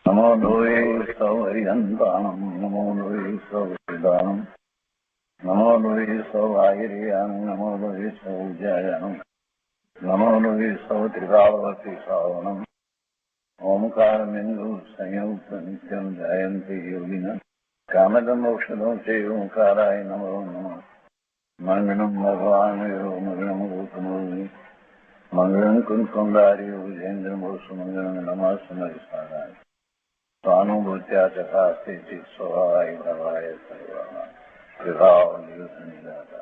नमो लोये सौहरिहन्ताणं नमो लोये सौहृदानं नमो लोये सौवागिर्यानं नमो लोये सौज्यायानं नमो लोये सौत्रिकावती सावनं ओंकारमिन्दु संयुक्त नित्यं जयन्ति योगिनः कामदं मोक्षदं चैव ओंकाराय नमो नमः मङ्गलं भगवान् यो मङ्गलं गौतमोनि मङ्गलं कुञ्कुण्डार्यो विजेन्द्रमोसुमङ्गलं नमः समरिसाराय स्वानुभूत्या चकास्ते चित् स्वभावाय भवाय सर्वाः विभाव निदाता।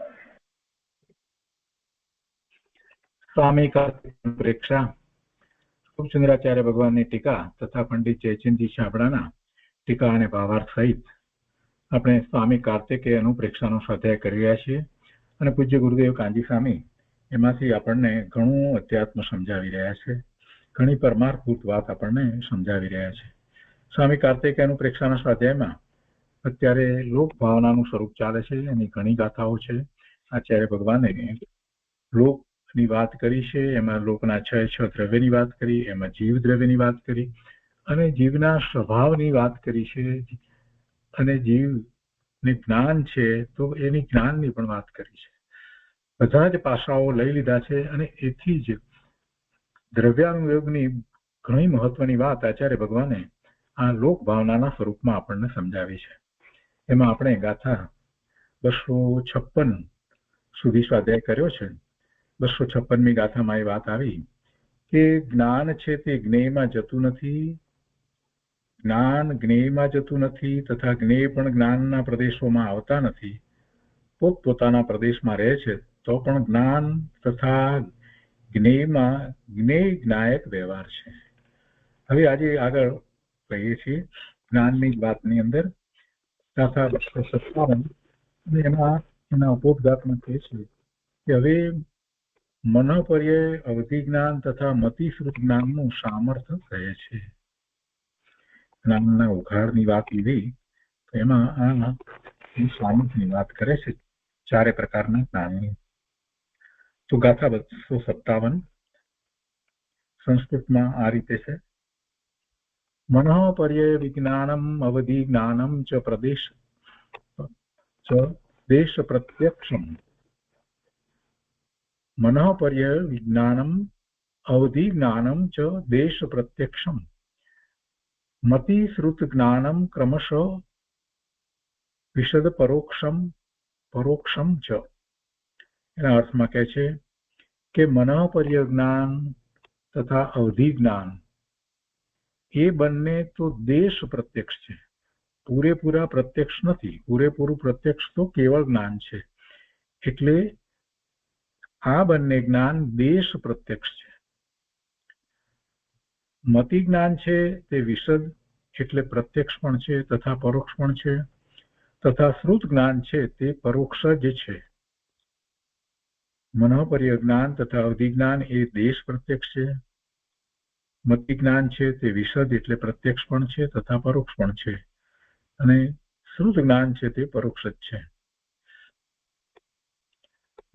स्वामी का प्रेक्षा ચંદ્રાચાર્ય ભગવાનની ટીકા તથા પંડિત જયચંદજી છાબડાના ટીકા અને ભાવાર્થ સહિત આપણે સ્વામી કાર્તિકેયનું પ્રેક્ષાનો સ્વાધ્યાય કરી રહ્યા છીએ અને પૂજ્ય ગુરુદેવ કાંજી સ્વામી એમાંથી આપણને ઘણું અધ્યાત્મ સમજાવી રહ્યા છે, ઘણી પરમાર્થભૂત વાત આપણને સમજાવી રહ્યા છે. સ્વામી કાર્તિકેયનું પ્રેક્ષાના સ્વાધ્યાયમાં અત્યારે લોક ભાવનાનું સ્વરૂપ ચાલે છે, એની ઘણી ગાથાઓ છે. આચાર્ય ભગવાને લોક ની વાત કરી છે, એમાં લોકના છ દ્રવ્યની વાત કરી, એમાં જીવ દ્રવ્યની વાત કરી અને જીવના સ્વભાવની વાત કરી છે અને જીવને જ્ઞાન છે તો એની જ્ઞાનની પણ વાત કરી છે. બધા જ પાસાઓ લઈ લીધા છે અને એથી જ દ્રવ્યાનુયોગની ઘણી મહત્વની વાત આચાર્ય ભગવાને આ લોક ભાવનાના સ્વરૂપમાં આપણને સમજાવી છે. એમાં આપણે ગાથા 256 સુધી સ્વાધ્યાય કર્યો છે. 256મી ગાથામાં એ વાત આવી કે જ્ઞાન છે તે જ્ઞેયમાં જતું નથી, જ્ઞાન જ્ઞેયમાં જતું નથી તથા જ્ઞેય પણ જ્ઞાનના પ્રદેશોમાં આવતા નથી. પોતપોતાના પ્રદેશમાં રહે છે તો પણ જ્ઞાન તથા જ્ઞેયમાં જ્ઞેય જ્ઞાયક વ્યવહાર છે. હવે આજે આગળ કહીએ છીએ જ્ઞાનની વાતની અંદર ગાથા 257 એમાં એના ઉપોદ્ઘાતમાં કહે છે કે હવે મનોપર્યય અવધિ જ્ઞાન તથા મતિશ્રુત જ્ઞાનનું સામર્થ્ય કહે છે. જ્ઞાનના ઉઘાડની વાત લીધી તો એમાં આ સામર્થ્યની વાત કરે છે, ચારે પ્રકારના જ્ઞાનની. તો ગાથા 257 સંસ્કૃતમાં આ રીતે છે. મનોપર્યય વિજ્ઞાનમ અવધિ જ્ઞાનમ ચ પ્રદેશ ચ દેશ પ્રત્યક્ષમ. मनःपर्यय विज्ञानम अवधि ज्ञानम च देश प्रत्यक्षम मति श्रुत ज्ञानम क्रमशः विशद परोक्षम परोक्षम च. એના અર્થમાં કહે છે કે મનઃપર્યય જ્ઞાન તથા અવધિ જ્ઞાન એ બંને તો દેશ પ્રત્યક્ષ છે, પૂરેપૂરા પ્રત્યક્ષ નથી. પૂરેપૂરું પ્રત્યક્ષ તો કેવળ જ્ઞાન છે. એટલે આ બંને જ્ઞાન દેશ પ્રત્યક્ષ છે. મતિ જ્ઞાન છે તે વિશદ એટલે પ્રત્યક્ષ પણ છે તથા પરોક્ષ પણ છે, તથા શ્રુત જ્ઞાન છે તે પરોક્ષ જ છે. મનોપર્યય જ્ઞાન તથા અવધિ જ્ઞાન એ દેશ પ્રત્યક્ષ છે, મતિ જ્ઞાન છે તે વિશદ એટલે પ્રત્યક્ષ પણ છે તથા પરોક્ષ પણ છે અને શ્રુત જ્ઞાન છે તે પરોક્ષ જ છે.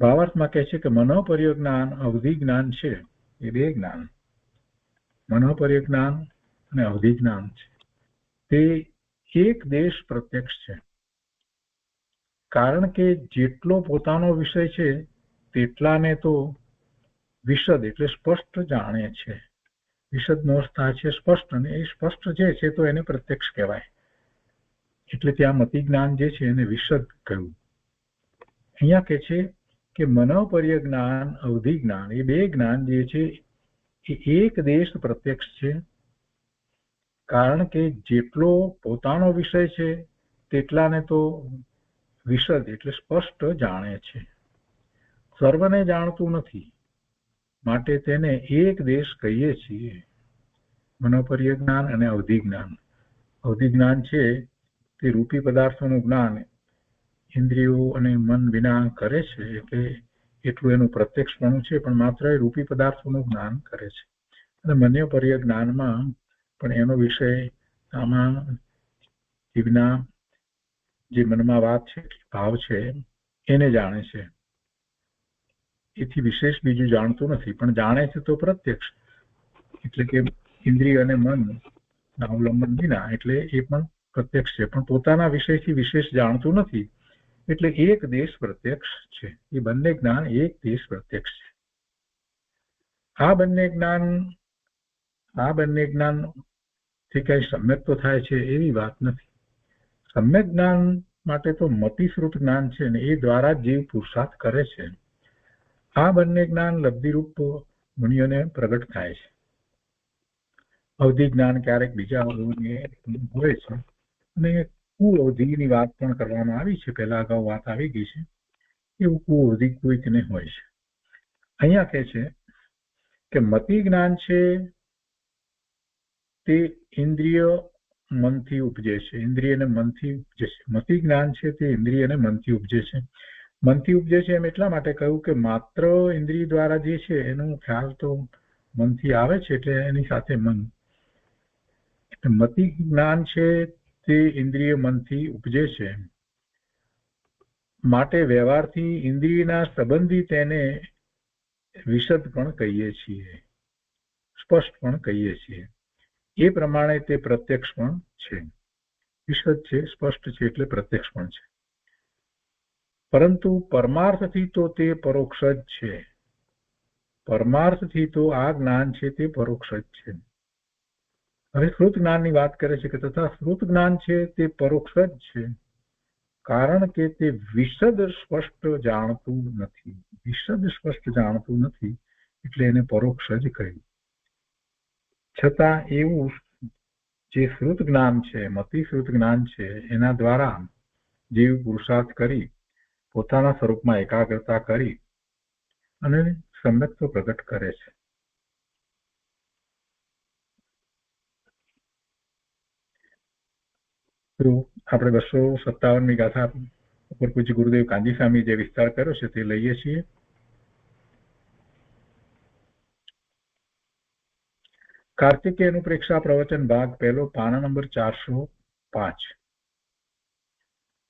ભાવાર્થમાં કહે છે કે મનોપર્યય જ્ઞાન અવધિ જ્ઞાન છે એ બે જ્ઞાન, મનોપર્યય જ્ઞાન અને અવધિ જ્ઞાન છે તે એક દેશ પ્રત્યક્ષ છે. કારણ કે જેટલો પોતાનો વિષય છે તેટલાને તો વિશદ એટલે સ્પષ્ટ જાણે છે. વિશદનો અર્થ થાય છે સ્પષ્ટ, અને એ સ્પષ્ટ જે છે તો એને પ્રત્યક્ષ કહેવાય. એટલે ત્યાં મતિ જ્ઞાન જે છે એને વિશદ કહ્યું. અહીંયા કહે છે કે મનોપર્યય જ્ઞાન અવધિ જ્ઞાન એ બે જ્ઞાન જે છે એ એક દેશ પ્રત્યક્ષ છે. કારણ કે જેટલો પોતાનો વિષય છે તેટલાને તો વિશદ એટલે સ્પષ્ટ જાણે છે. સર્વને જાણતું નથી માટે તેને એક દેશ કહીએ છીએ. મનોપર્યય જ્ઞાન અને અવધિ જ્ઞાન. અવધિ જ્ઞાન છે તે રૂપી પદાર્થોનું જ્ઞાન ઇન્દ્રિયો અને મન વિના કરે છે, એટલે એટલું એનું પ્રત્યક્ષપણું છે, પણ માત્ર એ રૂપી પદાર્થોનું જ્ઞાન કરે છે. અને મનોપર્યય જ્ઞાનમાં પણ એનો વિષય આમાં જીવના જે મનમાં વાત છે, ભાવ છે એને જાણે છે. એથી વિશેષ બીજું જાણતું નથી, પણ જાણે છે તો પ્રત્યક્ષ. એટલે કે ઇન્દ્રિય અને મન અવલંબન વિના, એટલે એ પણ પ્રત્યક્ષ છે, પણ પોતાના વિષયથી વિશેષ જાણતું નથી, એટલે એક દેશ પ્રત્યક્ષ છે. એ બંને જ્ઞાન એક દેશ પ્રત્યક્ષ છે. આ બંને જ્ઞાન થી કઈ સમ્યક તો થાય છે એવી વાત નથી. સમ્યક જ્ઞાન માટે તો મતિશ્રુત જ્ઞાન છે ને એ દ્વારા જીવ પુરુષાર્થ કરે છે. આ બંને જ્ઞાન લબ્ધિરૂપ મુનિઓને પ્રગટ થાય છે. અવધિ જ્ઞાન ક્યારેક બીજા હોય છે, અને કુઅવધિની વાત પણ કરવામાં આવી છે, પહેલા અગાઉ વાત આવી ગઈ છે. એવું કુઅવધિ કોઈકને હોય છે. અહીંયા કહે છે કે મતિ જ્ઞાન છે તે ઇન્દ્રિય મનથી ઉપજે છે, ઇન્દ્રિય અને મનથી ઉપજે છે. મતિ જ્ઞાન છે તે ઇન્દ્રિય અને મનથી ઉપજે છે. મનથી ઉપજે છે એમ એટલા માટે કહ્યું કે માત્ર ઇન્દ્રિય દ્વારા જે છે એનો ખ્યાલ તો મનથી આવે છે, એટલે એની સાથે મન. મતિ જ્ઞાન છે તે ઇન્દ્રિય મનથી ઉપજે છે, માટે વ્યવહારથી ઇન્દ્રિયના સંબંધી તેને વિશદ પણ કહીએ છીએ, સ્પષ્ટ પણ કહીએ છીએ. એ પ્રમાણે તે પ્રત્યક્ષ પણ છે. વિશદ છે, સ્પષ્ટ છે, એટલે પ્રત્યક્ષ પણ છે. પરંતુ પરમાર્થથી તો તે પરોક્ષ જ છે. પરમાર્થથી તો આ જ્ઞાન છે તે પરોક્ષ જ છે. હવે શ્રુત જ્ઞાનની વાત કરે છે કે તથા શ્રુત જ્ઞાન છે તે પરોક્ષ જ છે, કારણ કે તે વિશદ સ્પષ્ટ જાણતું નથી. વિશદ સ્પષ્ટ જાણતું નથી એટલે એને પરોક્ષ જ કહ્યું. છતાં એવું જે શ્રુત જ્ઞાન છે, મતિ શ્રુત જ્ઞાન છે, એના દ્વારા જીવ પુરુષાર્થ કરી પોતાના સ્વરૂપમાં એકાગ્રતા કરી અને સમ્યક્ત્વ પ્રગટ કરે છે. તો આપણે 257મી ગાથા ઉપર પૂજ્ય ગુરુદેવ કાંજી સ્વામી જે વિસ્તાર કર્યો છે તે લઈએ છીએ. કાર્તિકેય અનુપ્રેક્ષા પ્રવચન ભાગ પહેલો, પાના નંબર 405.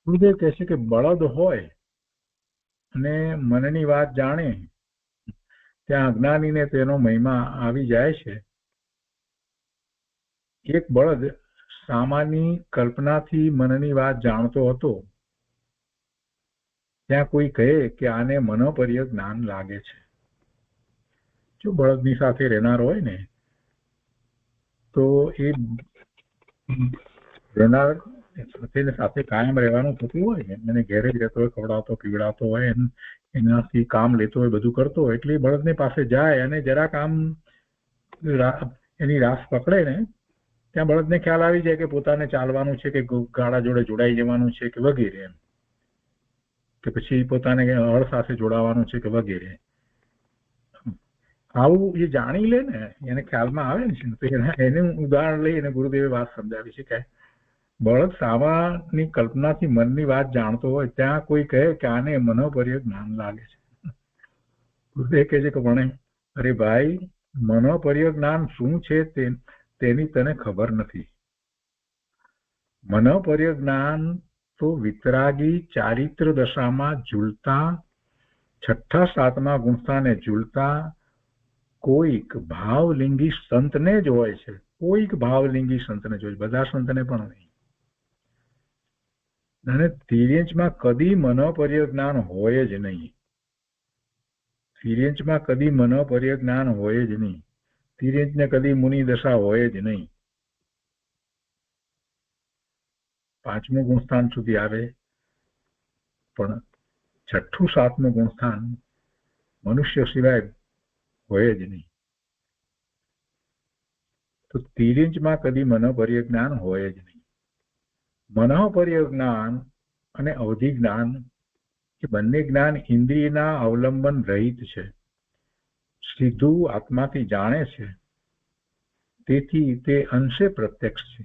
ગુરુદેવ કહે છે કે બળદ હોય અને મનની વાત જાણે ત્યાં અજ્ઞાનીને તેનો મહિમા આવી જાય છે. એક બળદ સામાન્ય કલ્પનાથી મનની વાત જાણતો હતો, ત્યાં કોઈ કહે કે આને મનોપર્ય જ્ઞાન લાગે છે. જો બળદની સાથે રહેનાર હોય ને તો એ રહેનાર સાથે કાયમ રહેવાનું થતું હોય ને, એને ઘેરે જ રહેતો હોય, ખવડાવતો પીવડાવતો હોય, એનાથી કામ લેતો હોય, બધું કરતો હોય, એટલે બળદની પાસે જાય અને જરાક આમ એની રાસ પકડે ને ત્યાં બળદને ખ્યાલ આવી જાય કે પોતાને ચાલવાનું છે કે ગાડા જોડે જોડાઈ જવાનું છે કે વગેરે, એમ કે પછી પોતાને હળ સાથે જોડાવાનું છે કે વગેરે. આવું એ જાણી લે ને, એને ખ્યાલમાં આવે ને, તો એનું ઉદાહરણ લઈ અને ગુરુદેવે વાત સમજાવી છે કે બળદ સામાની કલ્પનાથી મનની વાત જાણતો હોય, ત્યાં કોઈ કહે કે આને મનોપર્ય જ્ઞાન લાગે છે. ગુરુદેવ કહે છે કે ભણે અરે ભાઈ, મનોપર્ય જ્ઞાન શું છે તેની તને ખબર નથી. મનોપર્ય જ્ઞાન તો વિતરાગી ચારિત્ર દશામાં ઝૂલતા 6ઠા 7મા ગુણસ્થાને ઝૂલતા કોઈક ભાવલિંગી સંતને જ હોય છે. કોઈક ભાવલિંગી સંતને જ હોય, બધા સંતને પણ નહીં. અને તિર્યંચમાં કદી મનોપર્ય જ્ઞાન હોય જ નહીં. તિર્યંચમાં કદી મનોપર્ય જ્ઞાન હોય જ નહીં. તિર્યંચને કદી મુનિ દશા હોય જ નહીં. 5મું ગુણસ્થાન સુધી આવે, પણ 6ઠું 7મું ગુણસ્થાન મનુષ્ય સિવાય હોય જ નહીં. તો તિર્યંચમાં કદી મનોપર્ય જ્ઞાન હોય જ નહીં. મનોપર્ય જ્ઞાન અને અવધિ જ્ઞાન એ બંને જ્ઞાન ઇન્દ્રિયના અવલંબન રહિત છે, સીધું આત્માથી જાણે છે. તેથી તે અંશે પ્રત્યક્ષ છે.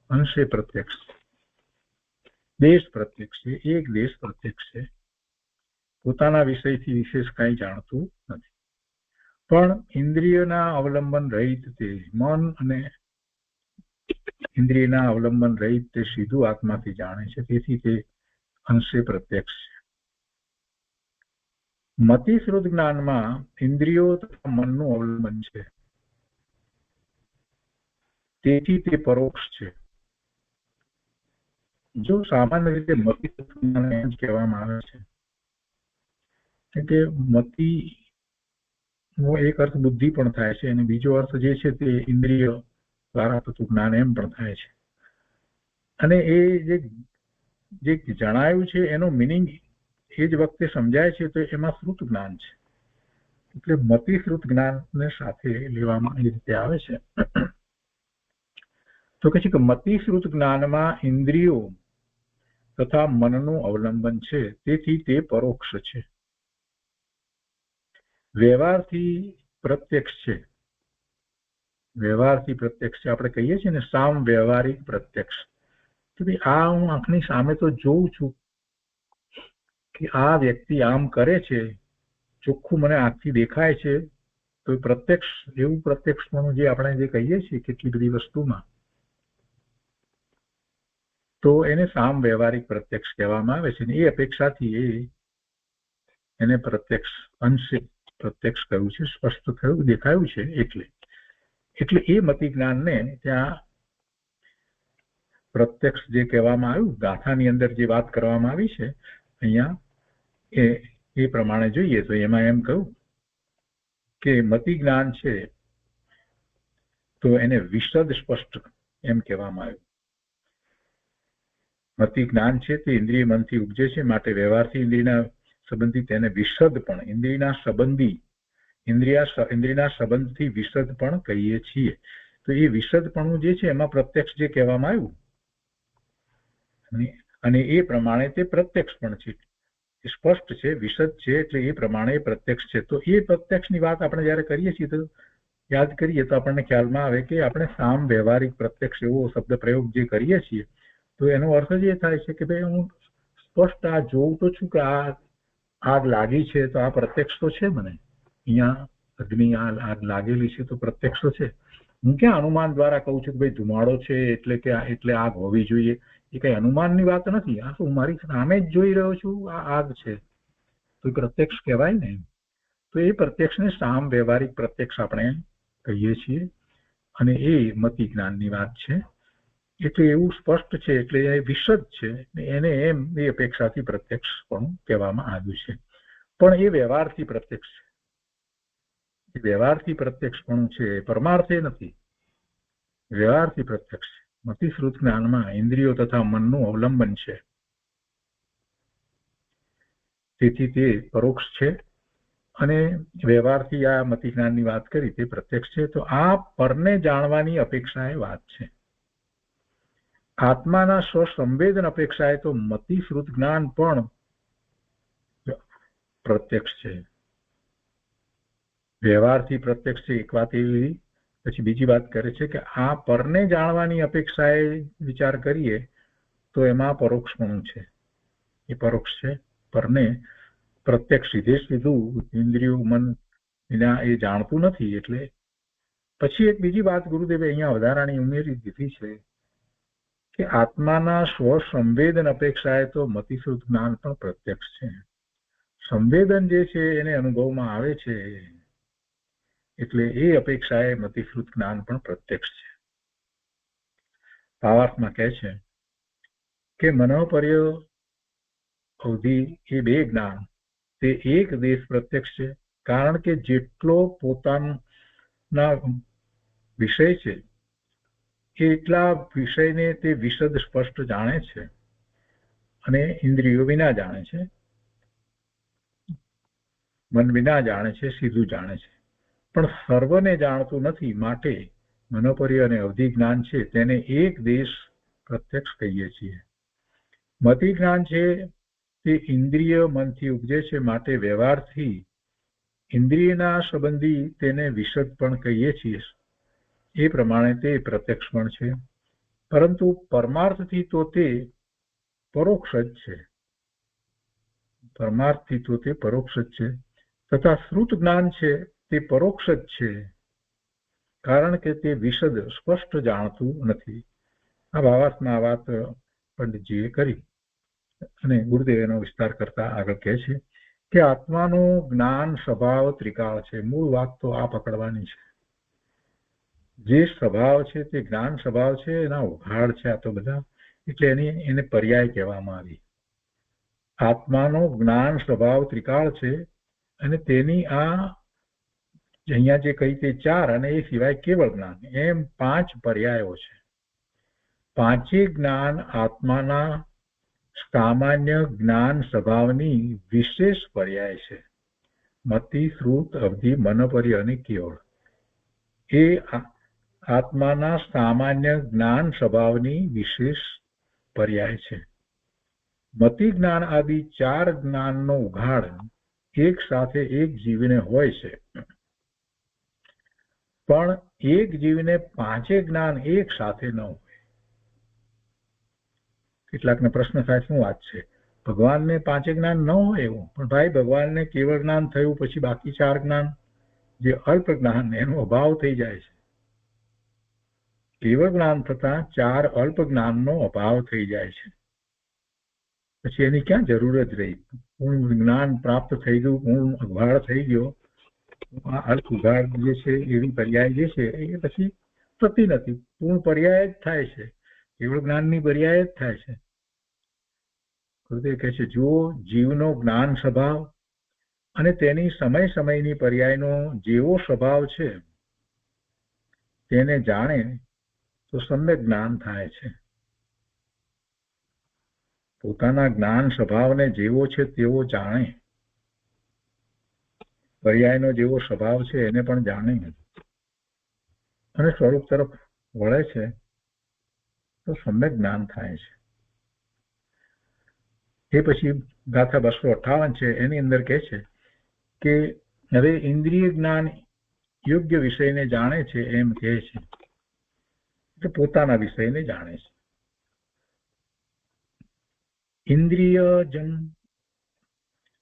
અંશે પ્રત્યક્ષ, દેશ પ્રત્યક્ષ છે, એક દેશ પ્રત્યક્ષ છે. પોતાના વિષયથી વિશેષ કંઈ જાણતું નથી, પણ ઇન્દ્રિયના અવલંબન રહિત તે મન અને ઇન્દ્રિયના અવલંબન રહિત તે સીધું આત્માથી જાણે છે. તેથી તે અંશે પ્રત્યક્ષ છે. મતિશ્રુત જ્ઞાનમાં ઇન્દ્રિયો તથા મનનું અવલંબન છે. તેથી તે પરોક્ષ છે. જો સામાન્ય રીતે મતિ તત્વજ્ઞાન એમ જ કહેવામાં આવે છે કે મતિ નો એક અર્થ બુદ્ધિ પણ થાય છે અને બીજો અર્થ જે છે તે ઇન્દ્રિય દ્વારા થતું જ્ઞાન એમ પણ થાય છે. અને એ જે જણાયું છે એનો મિનિંગ એ જ વખતે સમજાય છે તો એમાં શ્રુત જ્ઞાન છે. એટલે મતિ શ્રુત જ્ઞાનને સાથે લેવામાં એ રીતે આવે છે. તો કહે છે કે મતિ શ્રુત જ્ઞાનમાં ઇન્દ્રિયો તથા મનનું અવલંબન છે, તેથી તે પરોક્ષ છે. વ્યવહારથી પ્રત્યક્ષ છે. વ્યવહારથી પ્રત્યક્ષ છે આપણે કહીએ છીએ ને સામ વ્યવહારિક પ્રત્યક્ષ. તો આ હું આંખની સામે તો જોઉં છું કે આ વ્યક્તિ આમ કરે છે, ચોખ્ખું મને આંખથી દેખાય છે, તો પ્રત્યક્ષ એવું પ્રત્યક્ષપણું જે આપણે જે કહીએ છીએ કેટલી બધી વસ્તુમાં, તો એને સામ વ્યવહારિક પ્રત્યક્ષ કહેવામાં આવે છે. એ અપેક્ષાથી એને પ્રત્યક્ષ અંશે પ્રત્યક્ષ કહ્યું છે, સ્પષ્ટ થયું દેખાયું છે. એટલે એ મતિ જ્ઞાનને ત્યાં પ્રત્યક્ષ જે કહેવામાં આવ્યું, ગાથાની અંદર જે વાત કરવામાં આવી છે અહીંયા એ પ્રમાણે જોઈએ તો એમાં એમ કહ્યું કે મતિ જ્ઞાન છે તો એને વિશદ સ્પષ્ટ એમ કહેવામાં આવ્યું. મતિ જ્ઞાન છે તે ઇન્દ્રિય મનથી ઉપજે છે, માટે વ્યવહારથી ઇન્દ્રિયના સંબંધી તેને વિશદ પણ ઇન્દ્રિયના સંબંધથી વિશદ પણ કહીએ છીએ. તો એ વિશદપણું જે છે એમાં પ્રત્યક્ષ જે કહેવામાં આવ્યું અને એ પ્રમાણે તે પ્રત્યક્ષ પણ છે, સ્પષ્ટ છે, વિશદ છે, એટલે એ પ્રમાણે પ્રત્યક્ષ છે. તો એ પ્રત્યક્ષની વાત આપણે જયારે કરીએ છીએ તો યાદ કરીએ તો આપણને ખ્યાલમાં આવે કે આપણે સામ વ્યવહારિક પ્રત્યક્ષ એવો શબ્દ પ્રયોગ જે કરીએ છીએ તો એનો અર્થ જ એ થાય છે કે ભાઈ હું સ્પષ્ટ આ જોઉં તો છું કે આ આગ લાગી છે તો આ પ્રત્યક્ષ તો છે. મને અહીંયા અગ્નિ આગ લાગેલી છે તો પ્રત્યક્ષ તો છે. હું ક્યાં અનુમાન દ્વારા કહું છું કે ભાઈ ધુમાડો છે એટલે આગ હોવી જોઈએ. એ કઈ અનુમાનની વાત નથી. આ તો હું મારી સામે જ જોઈ રહ્યો છું આ આગ છે તો એ પ્રત્યક્ષ કહેવાય ને. તો એ પ્રત્યક્ષને સામ વ્યવહારિક પ્રત્યક્ષ આપણે કહીએ છીએ અને એ મતિ જ્ઞાનની વાત છે. એટલે એવું સ્પષ્ટ છે એટલે એ વિશદ છે, એને એમ એ અપેક્ષાથી પ્રત્યક્ષ પણ કહેવામાં આવ્યું છે. પણ એ વ્યવહારથી પ્રત્યક્ષ છે. વ્યવહારથી પ્રત્યક્ષ પણ છે, પરમાર્થે નથી. વ્યવહારથી પ્રત્યક્ષ છે. મતિશ્રુત જ્ઞાનમાં ઇન્દ્રિયો તથા મનનું અવલંબન છે, તેથી તે પરોક્ષ છે. અને વ્યવહારથી આ મતિ જ્ઞાનની વાત કરી તે પ્રત્યક્ષ છે. તો આ પરને જાણવાની અપેક્ષાએ વાત છે. આત્માના સ્વસંવેદન અપેક્ષાએ તો મતિશ્રુત જ્ઞાન પણ પ્રત્યક્ષ છે. વ્યવહારથી પ્રત્યક્ષ છે એક વાત એવી. પછી બીજી વાત કરે છે કે આ પરને જાણવાની અપેક્ષાએ વિચાર કરીએ તો એમાં પરોક્ષપણું છે. એ પરોક્ષ છે. પરને પ્રત્યક્ષ સીધું ઇન્દ્રિયો મન વિના એ જાણતું નથી. એટલે પછી એક બીજી વાત ગુરુદેવે અહીંયા વધારાની ઉમેરી દીધી છે કે આત્માના સ્વસંવેદન અપેક્ષાએ તો મતિશ્રુત જ્ઞાન પણ પ્રત્યક્ષ છે. સંવેદન જે છે એને અનુભવમાં આવે છે એટલે એ અપેક્ષાએ મતિશ્રુત જ્ઞાન પણ પ્રત્યક્ષ છે. ભાવાર્થમાં કહે છે કે મનોપર્ય અવધિ એ બે જ્ઞાન તે એક દેશ પ્રત્યક્ષ છે, કારણ કે જેટલો પોતાના વિષય છે એટલા વિષયને તે વિશદ સ્પષ્ટ જાણે છે અને ઇન્દ્રિયો વિના જાણે છે, મન વિના જાણે છે, સીધું જાણે છે. પણ સર્વને જાણતું નથી, માટે મનોપર્ય અને અવધિ જ્ઞાન છે તેને એક દેશ પ્રત્યક્ષ કહીએ છીએ. મતિ જ્ઞાન છે તે ઇન્દ્રિય મનથી ઉપજે છે, માટે વ્યવહારથી ઇન્દ્રિયના સંબંધી તેને વિશદ પણ કહીએ છીએ. એ પ્રમાણે તે પ્રત્યક્ષ પણ છે, પરંતુ પરમાર્થથી તો તે પરોક્ષ જ છે. પરમાર્થથી તો તે પરોક્ષ જ છે. તથા શ્રુત જ્ઞાન છે તે પરોક્ષ જ છે, કારણ કે તે વિશદ સ્પષ્ટ જાણતું નથી. આ ભાવાર્થમાં આ વાત પંડિતજીએ કરી અને ગુરુદેવ એનો વિસ્તાર કરતા આગળ કહે છે કે આત્માનું જ્ઞાન સ્વભાવ ત્રિકાળ છે. મૂળ વાત તો આ પકડવાની છે જે સ્વભાવ છે તે જ્ઞાન સ્વભાવ છે, એના ઉઘાડ છે આ તો બધા, એટલે એને પર્યાય કહેવામાં આવી. આત્માનો જ્ઞાન સ્વભાવ ત્રિકાળ છે અને તેની આ અહીંયા જે કહી તે 4 અને એ સિવાય કેવળ જ્ઞાન, એમ 5 પર્યાયો છે. પાંચેય જ્ઞાન આત્માના સામાન્ય જ્ઞાન સ્વભાવની વિશેષ પર્યાય છે. મતિ, શ્રુત, અવધિ, મનપર્ય અને કેવળ એ આત્માના સામાન્ય જ્ઞાન સ્વભાવની વિશેષ પર્યાય છે. મતિ જ્ઞાન આદિ 4 જ્ઞાનનો ઉઘાડ એક સાથે એક જીવને હોય છે, પણ એક જીવને પાંચે જ્ઞાન એક સાથે ન હોય. કેટલાકને પ્રશ્ન થાય શું વાત છે, ભગવાનને પાંચે જ્ઞાન ન હોય એવું? પણ ભાઈ, ભગવાનને કેવળ જ્ઞાન થયું પછી બાકી 4 જ્ઞાન જે અલ્પ જ્ઞાન એનો અભાવ થઈ જાય છે. કેવળ જ્ઞાન થતા 4 અલ્પ જ્ઞાનનો અભાવ થઈ જાય છે. પછી એની ક્યાં જરૂર જ રહી? પૂર્ણ જ્ઞાન પ્રાપ્ત થઈ ગયું, પૂર્ણ ઉઘાડ થઈ ગયો. આ અલ્પ ઉઘાડ જે છે એવી પર્યાય જે છે એ પછી થતી નથી, પૂર્ણ પર્યાય જ થાય છે, કેવળ જ્ઞાનની પર્યાય જ થાય છે. ગુરુદેવ કહે છે, જો જીવનો જ્ઞાન સ્વભાવ અને તેની સમય સમયની પર્યાયનો જેવો સ્વભાવ છે તેને જાણે તો સમ્યક જ્ઞાન થાય છે. પોતાના જ્ઞાન સ્વભાવને જેવો છે તેવો જાણે, પર્યાયનો જેવો સ્વભાવ છે એને પણ જાણે અને સ્વરૂપ તરફ વળે છે તો સમ્યક જ્ઞાન થાય છે. એ પછી ગાથા 258 છે એની અંદર કહે છે કે હવે ઇન્દ્રિય જ્ઞાન યોગ્ય વિષયને જાણે છે એમ કહે છે, એટલે પોતાના વિષયને જાણે છે. ઇન્દ્રિયજન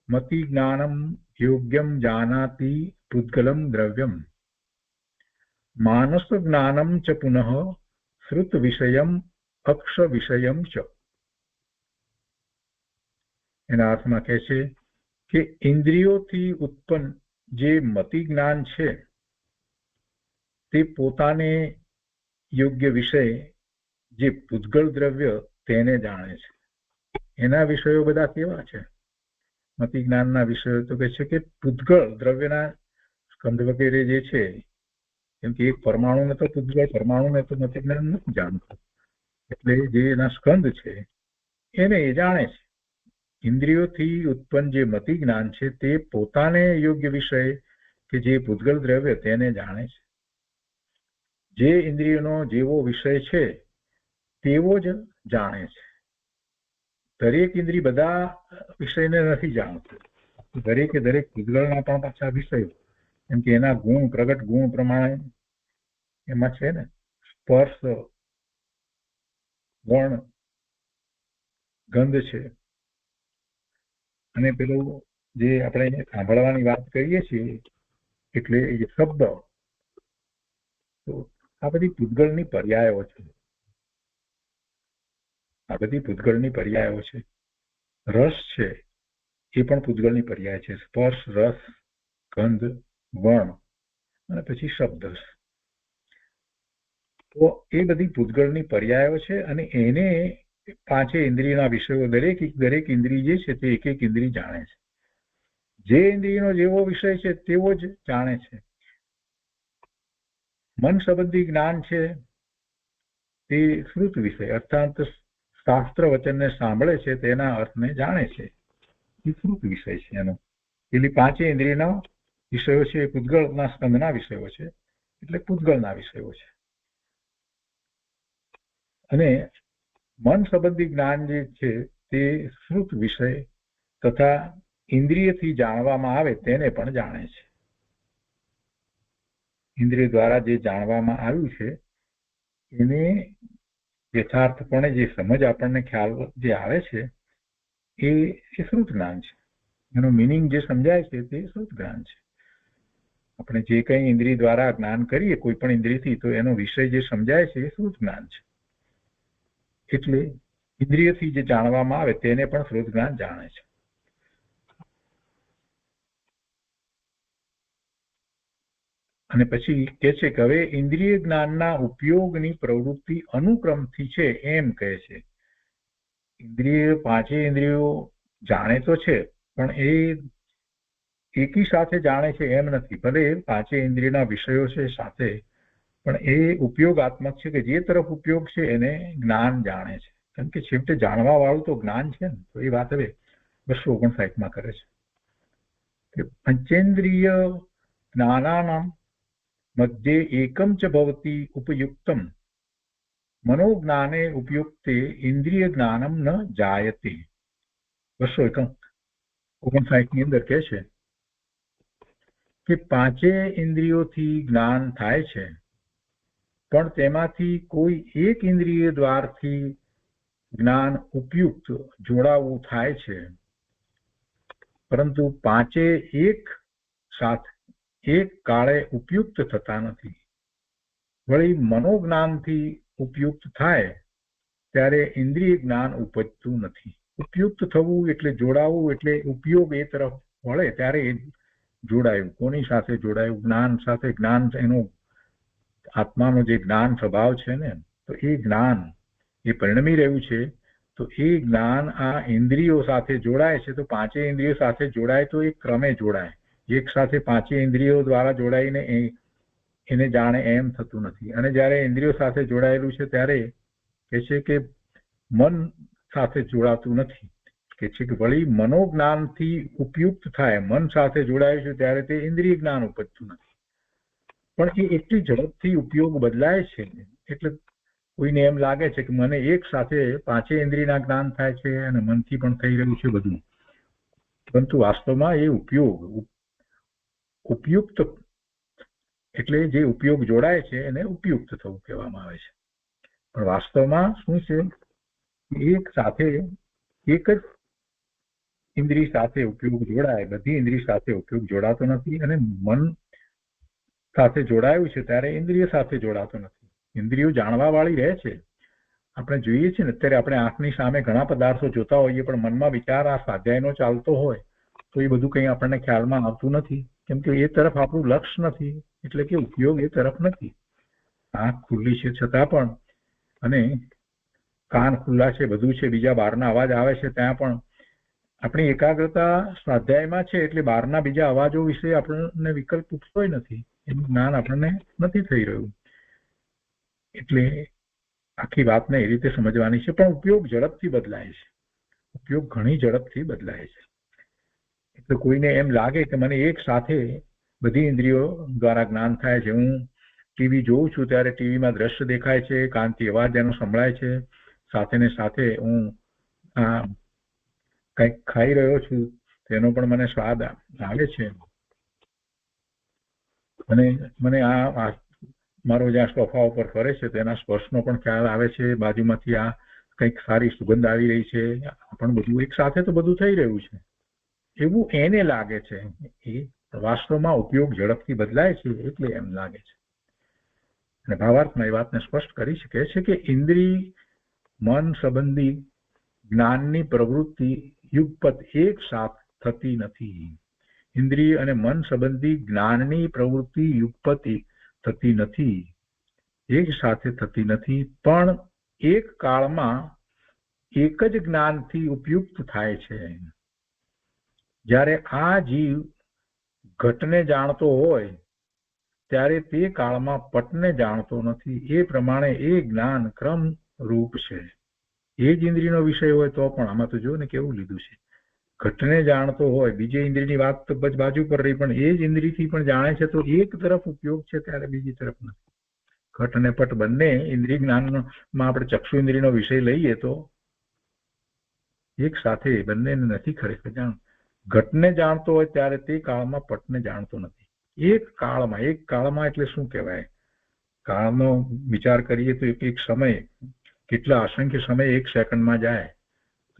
મતિ જ્ઞાનમ યોગ્યમ જાનાતિ પુદ્ગલમ દ્રવ્યમ માનસ જ્ઞાનમ ચ પુનઃ શ્રુત વિષયમ અક્ષ વિષયમ ચ. એના અર્થમાં કહે છે કે ઇન્દ્રિયોથી ઉત્પન્ન જે મતિ જ્ઞાન છે તે પોતાને યોગ્ય વિષય જે પૂતગળ દ્રવ્ય તેને જાણે છે. એના વિષયો બધા કેવા છે? મતિ જ્ઞાનના વિષયો તો કહે છે કે પૂતગળ દ્રવ્યના સ્કંદ વગેરે જે છે, કેમ કે એક પરમાણુને તો પૂતગળ પરમાણુને તો મતિ જ્ઞાન નથી જાણતું, એટલે જે એના સ્કંદ છે એને એ જાણે છે. ઇન્દ્રિયોથી ઉત્પન્ન જે મતિ જ્ઞાન છે તે પોતાને યોગ્ય વિષય કે જે પૂતગળ દ્રવ્ય તેને જાણે છે. જે ઇન્દ્રિયનો જેવો વિષય છે તેવો જ જાણે છે. દરેક ઇન્દ્રિય બધા વિષયને નથી જાણતું, દરેકે દરેક પૂતગળના પણ પાછા વિષયો, કેમ કે એના ગુણ, પ્રગટ ગુણ પ્રમાણે એમાં છે ને સ્પર્શ, વર્ણ, ગંધ છે, અને પેલું જે આપણે સાંભળવાની વાત કરીએ છીએ એટલે એ શબ્દ, તો આ બધી પૂતગળની પર્યાયો છે. આ બધી પૂતગળની પર્યાયો છે. રસ છે એ પણ પૂતગળની પર્યાય છે. સ્પર્શ, રસ, ગંધ, વર્ણ અને પછી શબ્દ. તો એ બધી પૂતગળની પર્યાયો છે અને એને પાંચે ઇન્દ્રિયના વિષયો દરેક ઇન્દ્રિય જે છે તે એક એક ઇન્દ્રિય જાણે છે. જે ઇન્દ્રિયનો જેવો વિષય છે તેવો જ જાણે છે. મન સંબંધી જ્ઞાન છે તે શ્રુત વિષય અર્થાત શાસ્ત્ર વચનને સાંભળે છે તેના અર્થને જાણે છે, એ શ્રુત વિષય છે એનો. પેલી પાંચે ઇન્દ્રિયના વિષયો છે એ પૂતગળના સ્કંદના વિષયો છે, એટલે પૂતગળના વિષયો છે. અને મન સંબંધી જ્ઞાન જે છે તે શ્રુત વિષય તથા ઇન્દ્રિયથી જાણવામાં આવે તેને પણ જાણે છે. ઇન્દ્રિય દ્વારા જે જાણવામાં આવ્યું છે એને યથાર્થપણે જે સમજ આપણને ખ્યાલ જે આવે છે એ શ્રુત જ્ઞાન છે. એનો મિનિંગ જે સમજાય છે તે શ્રુત જ્ઞાન છે. આપણે જે કંઈ ઇન્દ્રિય દ્વારા જ્ઞાન કરીએ કોઈ પણ ઇન્દ્રિયથી, તો એનો વિષય જે સમજાય છે એ શ્રુત જ્ઞાન છે. એટલે ઇન્દ્રિયથી જે જાણવામાં આવે તેને પણ શ્રુત જ્ઞાન જાણે છે. અને પછી કે છે કે હવે ઇન્દ્રિય જ્ઞાનના ઉપયોગની પ્રવૃત્તિ અનુક્રમથી છે એમ કહે છે. ઇન્દ્રિય પાંચે ઇન્દ્રિયો જાણે તો છે પણ એ એકી સાથે જાણે છે એમ નથી. ભલે પાંચે ઇન્દ્રિયના વિષયો છે સાથે, પણ એ ઉપયોગાત્મક છે કે જે તરફ ઉપયોગ છે એને જ્ઞાન જાણે છે. કેમ કે છેવટે જાણવા વાળું તો જ્ઞાન છે ને. તો એ વાત હવે 259 કરે છે કે પંચેન્દ્રિય જ્ઞાનાનામ મધ્યે એકમ ચ ભવતી ઉપયુક્તમ મનોજ્ઞાને ઉપયુક્તે ઇન્દ્રિય જ્ઞાનમ ન જાયતે. 259 ની અંદર કહે છે કે પાંચે ઇન્દ્રિયોથી જ્ઞાન થાય છે, પણ તેમાંથી કોઈ એક ઇન્દ્રિય દ્વારથી જ્ઞાન ઉપયુક્ત જોડાવું થાય છે, પરંતુ પાંચે એક સાથે એક કાળે ઉપયુક્ત થતા નથી. વળી મનોજ્ઞાનથી ઉપયુક્ત થાય ત્યારે ઇન્દ્રિય જ્ઞાન ઉપજતું નથી. ઉપયુક્ત થવું એટલે જોડાવું, એટલે ઉપયોગ એ તરફ વળે ત્યારે એ જોડાયું. કોની સાથે જોડાયું? જ્ઞાન સાથે. જ્ઞાન એનો આત્માનો જે જ્ઞાન સ્વભાવ છે ને, તો એ જ્ઞાન એ પરિણમી રહ્યું છે. તો એ જ્ઞાન આ ઇન્દ્રિયો સાથે જોડાય છે. તો પાંચે ઇન્દ્રિયો સાથે જોડાય તો એ ક્રમે જોડાય. એક સાથે પાંચે ઇન્દ્રિયો દ્વારા જોડાઈને એને જાણે એમ થતું નથી. અને જ્યારે ઇન્દ્રિયો સાથે જોડાયેલું છે ત્યારે કે છે કે મન સાથે જોડાતું નથી. કે છે કે વળી મનોજ્ઞાનથી ઉપયુક્ત થાય, મન સાથે જોડાયું છે ત્યારે તે ઇન્દ્રિય જ્ઞાન ઉપજતું નથી. પણ એ એટલી ઝડપથી ઉપયોગ બદલાય છે એટલે કોઈને એમ લાગે છે કે મને એક સાથે પાંચે ઇન્દ્રિયના જ્ઞાન થાય છે અને મનથી પણ થઈ રહ્યું છે બધું. પરંતુ વાસ્તવમાં એ ઉપયુક્ત એટલે જે ઉપયોગ જોડાય છે એને ઉપયુક્ત થવું કહેવામાં આવે છે. પણ વાસ્તવમાં શું છે? એક સાથે એક જ ઇન્દ્રિય સાથે ઉપયોગ જોડાય, બધી ઇન્દ્રિય સાથે ઉપયોગ જોડાતો નથી. અને મન સાથે જોડાયું છે ત્યારે ઇન્દ્રિય સાથે જોડાતો નથી. ઇન્દ્રિયો જાણવા વાળી રહે છે. આપણે જોઈએ છીએ ને અત્યારે આપણે આંખની સામે ઘણા પદાર્થો જોતા હોઈએ, પણ મનમાં વિચાર આ સ્વાધ્યાયનો ચાલતો હોય તો એ બધું કંઈ આપણને ખ્યાલમાં આવતું નથી. કેમ કે એ તરફ આપણું લક્ષ નથી, એટલે કે ઉપયોગ એ તરફ નથી. આંખ ખુલ્લી છે છતાં પણ, અને કાન ખુલ્લા છે, બધું છે, બીજા બહારના અવાજ આવે છે ત્યાં પણ આપણી એકાગ્રતા સ્વાધ્યાયમાં છે. એટલે બહારના બીજા અવાજો વિશે આપણને વિકલ્પ ઉઠતોય નથી. એનું જ્ઞાન આપણને નથી થઈ રહ્યું. એટલે આખી વાતને એ રીતે સમજવાની છે. પણ ઉપયોગ ઝડપથી બદલાય છે. ઉપયોગ ઘણી ઝડપથી બદલાય છે. એટલે કોઈને એમ લાગે કે મને એક સાથે બધી ઇન્દ્રિયો દ્વારા જ્ઞાન થાય છે. હું ટીવી જોઉં છું ત્યારે ટીવીમાં દ્રશ્ય દેખાય છે, કાનથી અવાજ એનો સંભળાય છે, સાથે ને સાથે હું કંઈક ખાઈ રહ્યો છું તેનો પણ મને સ્વાદ આવે છે, અને મને આ મારો જ્યાં સોફા ઉપર ફરે છે તેના સ્પર્શનો પણ ખ્યાલ આવે છે. બાજુમાંથી આ કંઈક સારી સુગંધ આવી રહી છે. પણ બધું એક સાથે તો બધું થઈ રહ્યું છે એવું એને લાગે છે. એ વાસ્તવમાં ઉપયોગ ઝડપથી બદલાય છે એટલે એમ લાગે છે. અને ભાવાર્થમાં એ વાતને સ્પષ્ટ કરી શકે છે કે ઇન્દ્રિય મન સંબંધી જ્ઞાનની પ્રવૃત્તિ યુગપત એક સાથ થતી નથી. ઇન્દ્રિય અને મન સંબંધી જ્ઞાનની પ્રવૃત્તિ યુગપત થતી નથી, એક સાથે થતી નથી, પણ એક કાળમાં એક જ જ્ઞાનથી ઉપયુક્ત થાય છે. જ્યારે આ જીવ ઘટને જાણતો હોય ત્યારે તે કાળમાં પટને જાણતો નથી. એ પ્રમાણે એ જ્ઞાન ક્રમ રૂપ છે. એ જ ઇન્દ્રિયનો વિષય હોય તો પણ, આમાં તો જો ને કેવું લીધું છે, ઘટને જાણતો હોય, બીજે ઇન્દ્રિયની વાત તો બાજુ પર રહી, પણ એ જ ઇન્દ્રિયથી પણ જાણે છે તો એક તરફ ઉપયોગ છે ત્યારે બીજી તરફ નથી. ઘટ અને પટ બંને ઇન્દ્રિય જ્ઞાનમાં આપણે ચક્ષુ ઇન્દ્રિયનો વિષય લઈએ તો એક સાથે બંનેને નથી ખરેખર જાણ. ઘટને જાણતો હોય ત્યારે તે કાળમાં પટને જાણતો નથી. એક કાળમાં એટલે શું કહેવાય? કાળનો વિચાર કરીએ તો એક સમય, કેટલા અસંખ્ય સમય એક સેકન્ડમાં જાય.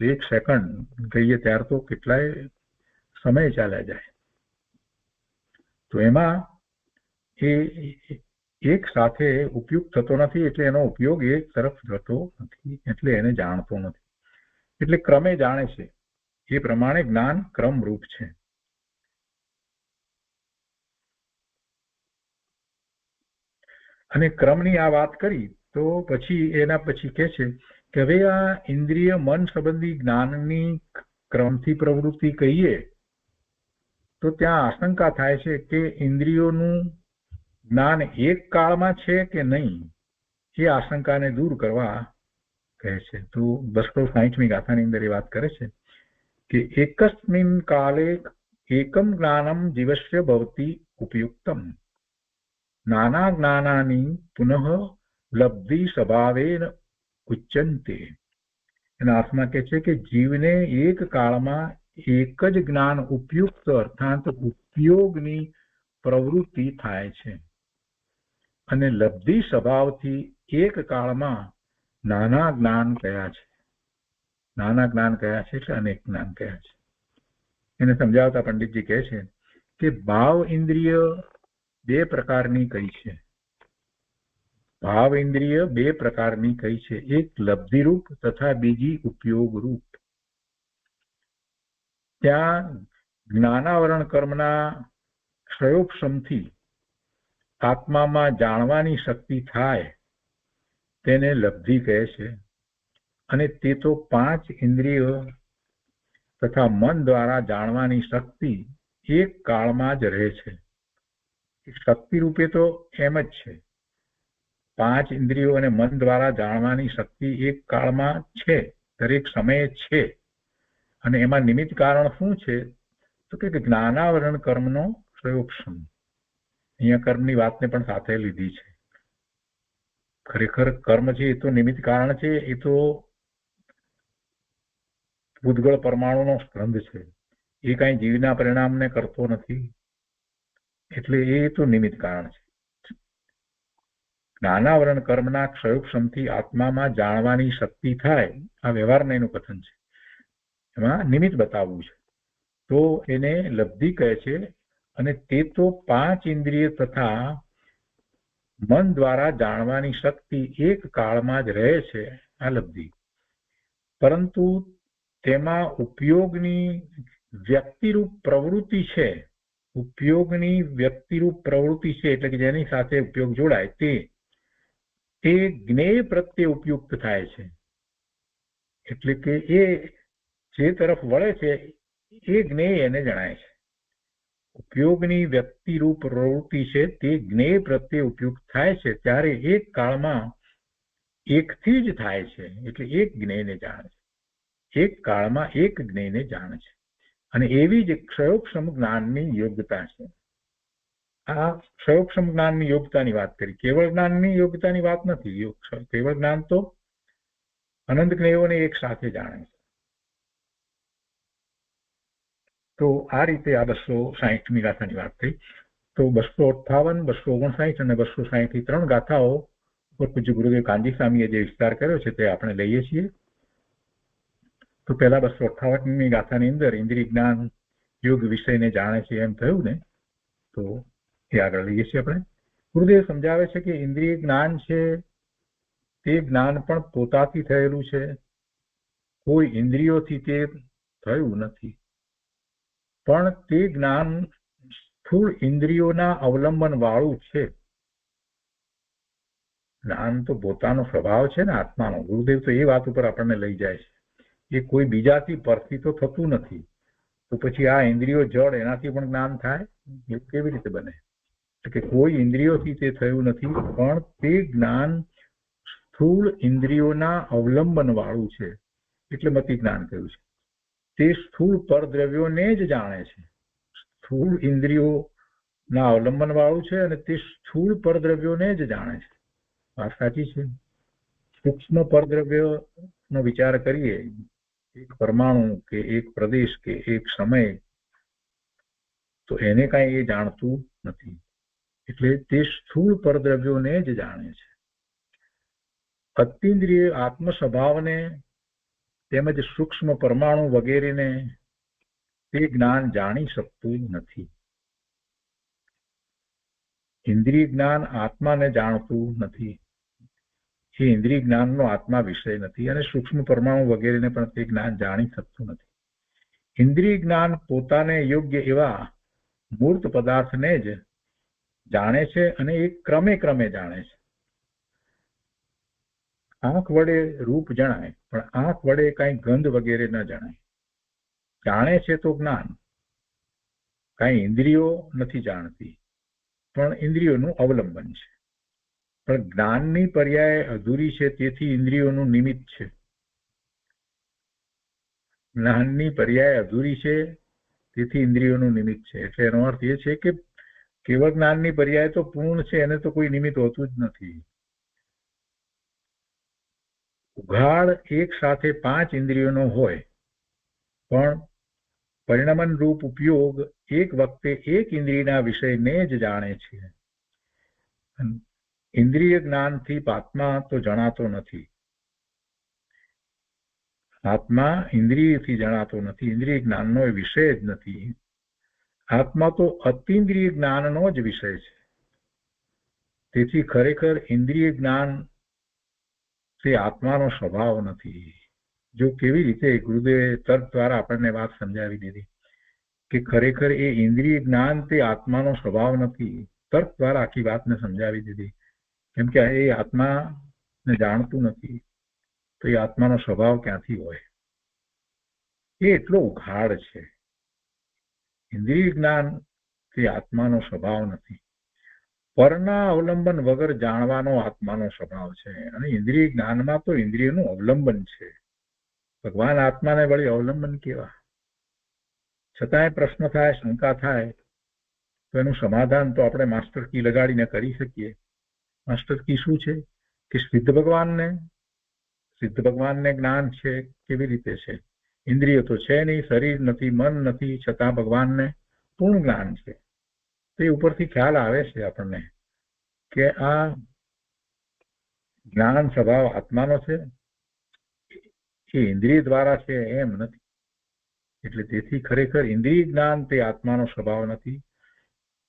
તો એક સેકન્ડ કહીએ ત્યારે તો કેટલાય સમય ચાલ્યા જાય. તો એમાં એ એક સાથે ઉપયોગ થતો નથી, એટલે એનો ઉપયોગ એક તરફ થતો નથી, એટલે એને જાણતો નથી. એટલે ક્રમે જાણે છે. એ પ્રમાણે જ્ઞાન ક્રમરૂપ છે. અને ક્રમની આ વાત કરી તો પછી એના પછી કહે છે કે હવે આ ઇન્દ્રિય મન સંબંધી જ્ઞાનની ક્રમથી પ્રવૃત્તિ કહીએ તો ત્યાં આશંકા થાય છે કે ઇન્દ્રિયોનું જ્ઞાન એક કાળમાં છે કે નહીં, એ આશંકાને દૂર કરવા કહે છે. તો 260મી ગાથાની અંદર એ વાત કરે છે કે એકસ્મિન કાલે એકમ જ્ઞાનમ જીવસ્ય ભવતી ઉપયુક્તમ નાના જ્ઞાનાની પુનઃ લબ્ધિ સ્વભાવેન ઉચ્યંતે. એના અર્થમાં કહે છે કે જીવને એક કાળમાં એક જ જ્ઞાન ઉપયુક્ત અર્થાત ઉપયોગની પ્રવૃત્તિ થાય છે અને લબ્ધિ સ્વભાવથી એક કાળમાં નાના જ્ઞાન કયા છે. નાના જ્ઞાન કયા છે એટલે અનેક જ્ઞાન કયા છે. એને સમજાવતા પંડિતજી કહે છે કે ભાવ ઇન્દ્રિય બે પ્રકારની કઈ છે. ભાવ ઇન્દ્રિય બે પ્રકારની કઈ છે, એક લબ્ધિરૂપ તથા બીજી ઉપયોગ રૂપ. ત્યાં જ્ઞાનાવરણ કર્મના ક્ષયોપશમથી આત્મામાં જાણવાની શક્તિ થાય તેને લબ્ધિ કહે છે અને તે તો 5 ઇન્દ્રિયો તથા મન દ્વારા જાણવાની શક્તિ એક કાળમાં જ રહે છે. શક્તિ રૂપે તો એમ જ છે, 5 ઇન્દ્રિયો અને મન દ્વારા જાણવાની શક્તિ એક કાળમાં છે, દરેક સમયે છે. અને એમાં નિમિત્ત કારણ શું છે તો કે જ્ઞાનાવરણ કર્મનો ક્ષયોપશમ. અહીંયા કર્મની વાતને પણ સાથે લીધી છે. ખરેખર કર્મ છે એ તો નિમિત્ત કારણ છે, એ તો ભૂતગળ પરમાણુનો સ્કંધ છે, એ કાંઈ જીવના પરિણામને કરતો નથી, એટલે એ તો નિમિત્ત કારણ છે. જ્ઞાનાવરણ કર્મના ક્ષયોપશમથી આત્મામાં જાણવાની શક્તિ થાય, આ વ્યવહારને એનું કથન છે, એમાં નિમિત્ત બતાવવું છે, તો એને લબ્ધિ કહે છે. અને તે તો 5 ઇન્દ્રિય તથા મન દ્વારા જાણવાની શક્તિ એક કાળમાં જ રહે છે, આ લબ્ધિ. પરંતુ તેમાં ઉપયોગની વ્યક્તિરૂપ પ્રવૃત્તિ છે, ઉપયોગની વ્યક્તિરૂપ પ્રવૃત્તિ છે એટલે કે જેની સાથે ઉપયોગ જોડાય તે જ્ઞેય પ્રત્યે ઉપયુક્ત થાય છે. એટલે કે એ જે તરફ વળે છે એ જ્ઞેય એને જણાય છે. ઉપયોગની વ્યક્તિરૂપ પ્રવૃત્તિ છે તે જ્ઞેય પ્રત્યે ઉપયુક્ત થાય છે ત્યારે એક કાળમાં એકથી જ થાય છે, એટલે એક જ્ઞેયને જાણે છે, એક કાળમાં એક જ્ઞેયને જાણે છે. અને એવી જ ક્ષયોપશમ જ્ઞાનની યોગ્યતા છે. આ ક્ષયોપશમ જ્ઞાનની યોગ્યતાની વાત કરી, કેવળ જ્ઞાનની યોગ્યતાની વાત નથી. કેવળ જ્ઞાન તો અનંત જ્ઞેયોને એક સાથે જાણે છે. તો આ રીતે આ 260મી ગાથાની વાત થઈ. તો 258, 259 અને 260 3 ગાથાઓ ઉપર પૂજ્ય ગુરુદેવ કાનજી સ્વામીએ જે વિસ્તાર કર્યો છે તે આપણે લઈએ છીએ. તો પહેલા 258મી ગાથાની અંદર ઇન્દ્રિય જ્ઞાન યોગ વિષયને જાણે છે એમ થયું ને, તો એ આગળ લઈએ છીએ આપણે. ગુરુદેવ સમજાવે છે કે ઇન્દ્રિય જ્ઞાન છે તે જ્ઞાન પણ પોતાથી થયેલું છે, કોઈ ઇન્દ્રિયોથી તે થયું નથી. પણ તે જ્ઞાન સ્થૂળ ઇન્દ્રિયોના અવલંબન વાળું છે. જ્ઞાન તો પોતાનો સ્વભાવ છે ને આત્માનો. ગુરુદેવ તો એ વાત ઉપર આપણને લઈ જાય છે, એ કોઈ બીજાથી પરથી તો થતું નથી. તો પછી આ ઇન્દ્રિયો જડ એનાથી પણ જ્ઞાન થાય એ કેવી રીતે બને? કે કોઈ ઇન્દ્રિયોથી તે થયું નથી, પણ તે જ્ઞાન સ્થૂળ ઇન્દ્રિયોના અવલંબન વાળું છે, એટલે મતિ જ્ઞાન કહ્યું છે. તે સ્થૂળ પરદ્રવ્યોને જ જાણે છે. સ્થૂળ ઇન્દ્રિયોના અવલંબન વાળું છે અને તે સ્થૂળ પરદ્રવ્યોને જ જાણે છે. વાત સાચી છે. સૂક્ષ્મ પરદ્રવ્યનો વિચાર કરીએ, એક પરમાણુ કે એક પ્રદેશ કે એક સમય, તો એને કાંઈ એ જાણતું નથી, એટલે તે સ્થૂળ પરદ્રવ્યોને જ જાણે છે. અતિન્દ્રિય આત્મ સ્વભાવને તેમજ સૂક્ષ્મ પરમાણુ વગેરેને તે જ્ઞાન જાણી શકતું નથી. ઇન્દ્રિય જ્ઞાન આત્માને જાણતું નથી, એ ઇન્દ્રિય જ્ઞાનનો આત્મા વિષય નથી, અને સૂક્ષ્મ પરમાણુ વગેરેને પણ તે જ્ઞાન જાણી શકતું નથી. ઇન્દ્રિય જ્ઞાન પોતાને યોગ્ય એવા મૂર્ત પદાર્થને જ જાણે છે અને એ ક્રમે ક્રમે જાણે છે. આંખ વડે રૂપ જણાય, પણ આંખ વડે કઈ ગંધ વગેરે ન જણાય. જાણે છે તો જ્ઞાન, કઈ ઇન્દ્રિયો નથી જાણતી, પણ ઇન્દ્રિયોનું અવલંબન છે. પણ જ્ઞાનની પર્યાય અધૂરી છે, તેથી ઇન્દ્રિયોનું નિમિત્ત છે. જ્ઞાનની પર્યાય અધૂરી છે, તેથી ઇન્દ્રિયોનું નિમિત્ત છે. એટલે એનો અર્થ એ છે કે કેવળ જ્ઞાનની પર્યાય તો પૂર્ણ છે, એને તો કોઈ નિમિત્ત હોતું જ નથી. ઉઘાડ એક સાથે 5 ઇન્દ્રિયોનો હોય, પણ પરિણમન રૂપ ઉપયોગ એક વખતે એક ઇન્દ્રિયના વિષયને જ જાણે છે. ઇન્દ્રિય જ્ઞાનથી આત્મા તો જણાતો નથી. આત્મા ઇન્દ્રિયથી જણાતો નથી, ઇન્દ્રિય જ્ઞાનનો એ વિષય જ નથી. આત્મા તો અતિન્દ્રિય જ્ઞાનનો જ વિષય છે. તેથી ખરેખર ઇન્દ્રિય જ્ઞાન તે આત્માનો સ્વભાવ નથી. જો કેવી રીતે ગુરુદેવે તર્ક દ્વારા આપણને વાત સમજાવી દીધી કે ખરેખર એ ઇન્દ્રિય જ્ઞાન તે આત્માનો સ્વભાવ નથી. તર્ક દ્વારા આખી વાતને સમજાવી દીધી. કેમ કે એ આત્માને જાણતું નથી, તો એ આત્માનો સ્વભાવ ક્યાંથી હોય? એ એટલો ઉઘાડ છે. ઇન્દ્રિય જ્ઞાન તે આત્માનો સ્વભાવ નથી. પરના અવલંબન વગર જાણવાનો આત્માનો સ્વભાવ છે. અને ઇન્દ્રિય જ્ઞાનમાં તો ઇન્દ્રિયનું અવલંબન છે. ભગવાન આત્માને વળી અવલંબન કેવા? છતાંય પ્રશ્ન થાય, શંકા થાય, તો એનું સમાધાન તો આપણે માસ્ટર કી લગાડીને કરી શકીએ. માસ્ટર કી શું છે? કે સિદ્ધ ભગવાનને જ્ઞાન છે. કેવી રીતે છે? ઇન્દ્રિય તો છે નહીં, શરીર નથી, મન નથી, છતાં ભગવાનને પૂર્ણ જ્ઞાન છે. તે ઉપરથી ખ્યાલ આવે છે આપણને કે આ જ્ઞાન સ્વભાવ આત્માનો છે, એ ઇન્દ્રિય દ્વારા છે એમ નથી. એટલે તેથી ખરેખર ઇન્દ્રિય જ્ઞાન તે આત્માનો સ્વભાવ નથી.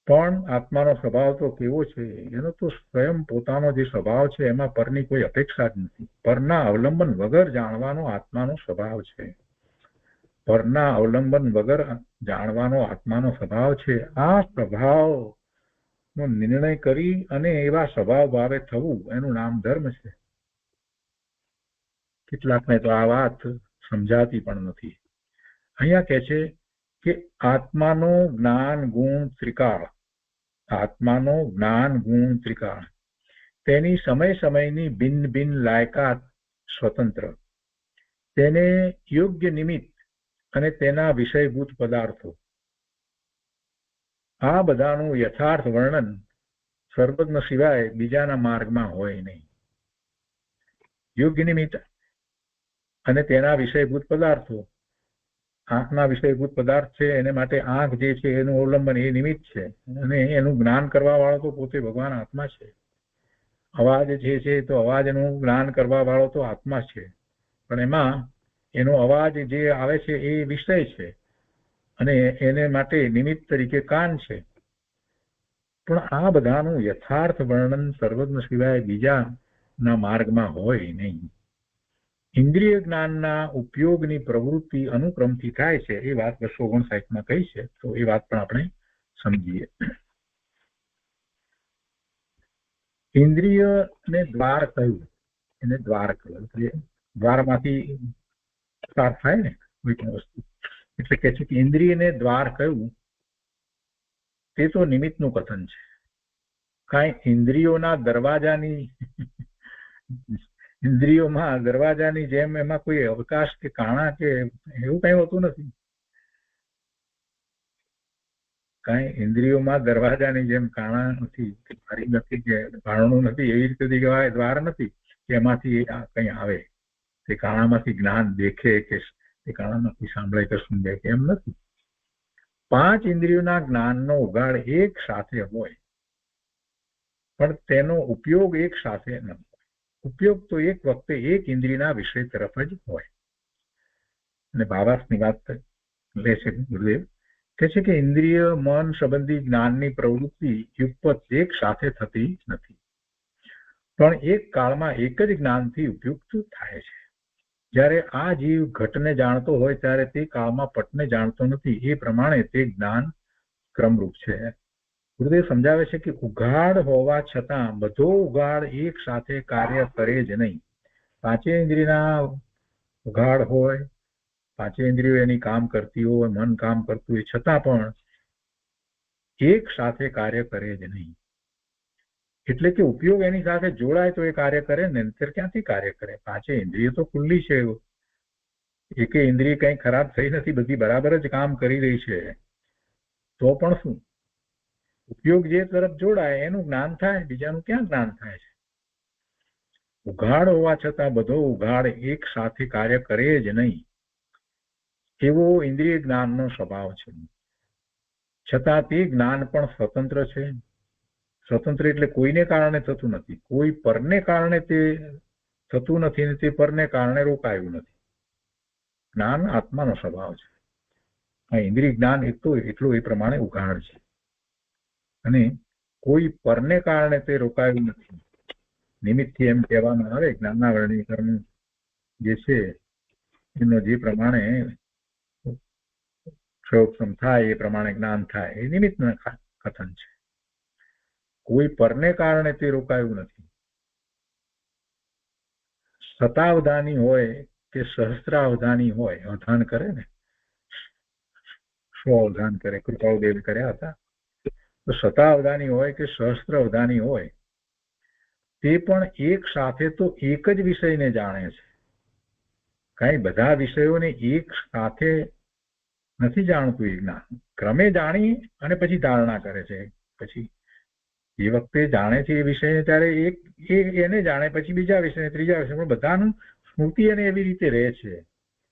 પણ આત્માનો સ્વભાવ તો કેવો છે? એનો તો સ્વયં પોતાનો જે સ્વભાવ છે એમાં પરની કોઈ અપેક્ષા જ નથી. પરના અવલંબન વગર જાણવાનો આત્માનો સ્વભાવ છે. પરના અવલંબન વગર જાણવાનો આત્માનો સ્વભાવ છે. આ સ્વભાવનો નિર્ણય કરી અને એવા સ્વભાવ ભાવે થવું, એનું નામ ધર્મ છે. કેટલાકને તો આ વાત સમજાતી પણ નથી. અહીંયા કહે છે કે આત્માનો જ્ઞાન ગુણ ત્રિકાળ, આત્માનો જ્ઞાન ગુણ ત્રિકાળ, તેની સમય સમયની ભિન્ન ભિન્ન લાયકાત સ્વતંત્ર, તેને યોગ્ય નિમિત્ત અને તેના વિષયભૂત પદાર્થો, આ બધાનું યથાર્થ વર્ણન સર્વજ્ઞ સિવાય બીજાના માર્ગમાં હોય નહીં. યોગ્ય નિમિત્ત અને તેના વિષયભૂત પદાર્થો. આંખના વિષયભૂત પદાર્થ છે, એને માટે આંખ જે છે એનું અવલંબન એ નિમિત્ત છે, અને એનું જ્ઞાન કરવા વાળો તો પોતે ભગવાન આત્મા છે. અવાજ જે છે તો અવાજનું જ્ઞાન કરવા વાળો તો આત્મા છે, પણ એમાં એનો અવાજ જે આવે છે એ વિષય છે, અને એને માટે નિમિત્ત તરીકે કાન છે. પણ આ બધાનું યથાર્થ વર્ણન સર્વજ્ઞ સિવાય બીજાના માર્ગમાં હોય નહીં. ઇન્દ્રિય જ્ઞાનના ઉપયોગની પ્રવૃત્તિ અનુક્રમથી થાય છે. એ વાત 259માં કહી છે, તો એ વાત પણ આપણે સમજીએ. ઇન્દ્રિયને દ્વાર કહ્યું, એને દ્વાર કહ્યું, દ્વારમાંથી પસાર થાય ને કોઈ પણ વસ્તુ, એટલે કે છે કે ઇન્દ્રિયને દ્વાર કહ્યું તે તો નિમિત્તનું કથન છે. કાંઈ ઇન્દ્રિયોમાં દરવાજાની જેમ એમાં કોઈ અવકાશ કે કાણા કે એવું કઈ હોતું નથી. કાંઈ ઇન્દ્રિયોમાં દરવાજાની જેમ કાણા નથી, બારી નથી, કે ભાણું નથી, એવી રીતે દ્વાર નથી કે એમાંથી કઈ આવે, તે કાણામાંથી જ્ઞાન દેખે કે તે કાણામાંથી સાંભળે કે સુંદે કે એમ નથી. 5 ઇન્દ્રિયોના જ્ઞાનનો ઉગાડ એક સાથે હોય, પણ તેનો ઉપયોગ એક સાથે ન હોય. ઉપયોગ તો એક વખતે એક ઇન્દ્રિયના વિષય તરફ જ હોય. અને ભાવાર્થની વાત લે છે ગુરુદેવ, કે છે કે ઇન્દ્રિય મન સંબંધી જ્ઞાનની પ્રવૃત્તિ યુગપત એક સાથે થતી નથી, પણ એક કાળમાં એક જ જ્ઞાનથી ઉપયુક્ત થાય છે. જ્યારે આ જીવ ઘટને જાણતો હોય ત્યારે તે કાળમાં પટને જાણતો નથી. એ પ્રમાણે તે જ્ઞાન ક્રમરૂપ છે. ગુરુદેવ સમજાવે છે કે ઉઘાડ હોવા છતાં બધો ઉઘાડ એક સાથે કાર્ય કરે જ નહીં. પાંચે ઇન્દ્રિયના ઉઘાડ હોય, પાંચે ઇન્દ્રિયો એની કામ કરતી હોય, મન કામ કરતું હોય, છતાં પણ એક સાથે કાર્ય કરે જ નહીં. એટલે કે ઉપયોગ એની સાથે જોડાય તો એ કાર્ય કરે ને, નહીંતર ક્યાંથી કાર્ય કરે? પાંચે ઇન્દ્રિયો તો ખુલ્લી છે, એકે ઇન્દ્રિય કઈ ખરાબ થઈ નથી, બધી બરાબર જ કામ કરી રહી છે. તો પણ શું? ઉપયોગ જે તરફ જોડાય એનું જ્ઞાન થાય, બીજાનું ક્યાં જ્ઞાન થાય છે? ઉઘાડ હોવા છતાં બધો ઉઘાડ એક સાથે કાર્ય કરે જ નહીં, એવો ઇન્દ્રિય જ્ઞાનનો સ્વભાવ છે. છતાં તે જ્ઞાન પણ સ્વતંત્ર છે. સ્વતંત્ર એટલે કોઈને કારણે થતું નથી, કોઈ પરને કારણે તે થતું નથી, ને તે પરને કારણે રોકાયું નથી. જ્ઞાન આત્માનો સ્વભાવ છે. આ ઇન્દ્રિય જ્ઞાન એટલું એ પ્રમાણે ઉઘાડ છે, અને કોઈ પરને કારણે તે રોકાયું નથી. નિમિત્તથી એમ કહેવામાં આવે, જ્ઞાનના વર્ણીકરણ જે છે એનો જે પ્રમાણે ક્ષોક્ષમ થાય એ પ્રમાણે જ્ઞાન થાય, એ નિમિત્તનું કથન છે. કોઈ પરને કારણે તે રોકાયું નથી. શતાવધાની હોય કે સહસ્ત્રાવધાની હોય, અવધાન કરે ને, સ્વઅવધાન કરે, કૃપાળુદેવ કર્યા હતા. તો શતાવધાની હોય કે સહસ્ત્ર અવધાની હોય, તે પણ એક સાથે તો એક જ વિષયને જાણે છે. કઈ બધા વિષયોને એક સાથે નથી જાણતું. એ જ્ઞાન ક્રમે જાણી અને પછી ધારણા કરે છે. પછી એ વખતે જાણે છે એ વિષયને, ત્યારે એને જાણે, પછી બીજા વિષય, ત્રીજા વિષય, પણ બધાનું સ્મૃતિ એને એવી રીતે રહે છે,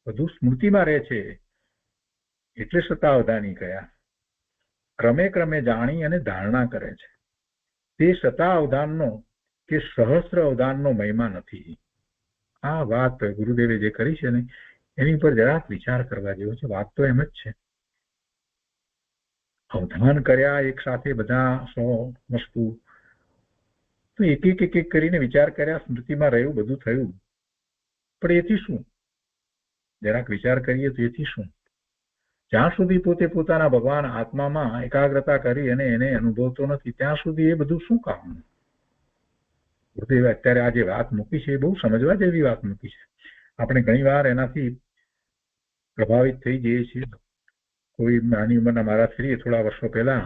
બધું સ્મૃતિમાં રહે છે. એટલે શતાવધાની કયા. ક્રમે ક્રમે જાણી અને ધારણા કરે છે. તે શતાવધાનનો કે સહસ્ત્ર અવધાનનો મહિમા નથી. આ વાત ગુરુદેવે જે કરી છે ને, એની ઉપર જરાક વિચાર કરવા જેવો છે. વાત તો એમ જ છે. અવધાન કર્યા એક સાથે બધા 100 વસ્તુ, તો એક એક કરીને વિચાર કર્યા, સ્મૃતિમાં રહ્યું, બધું થયું. પણ એથી શું? જરાક વિચાર કરીએ તો એથી શું? જ્યાં સુધી પોતે પોતાના ભગવાન આત્મામાં એકાગ્રતા કરી અને એને અનુભવતો નથી, ત્યાં સુધી એ બધું શું કામનું? ગુરુદેવે અત્યારે આ જે વાત મૂકી છે એ બહુ સમજવા જેવી વાત મૂકી છે. આપણે ઘણી વાર એનાથી પ્રભાવિત થઈ જઈએ છીએ. કોઈ નાની ઉંમરના મારા શ્રીએ થોડા વર્ષો પહેલા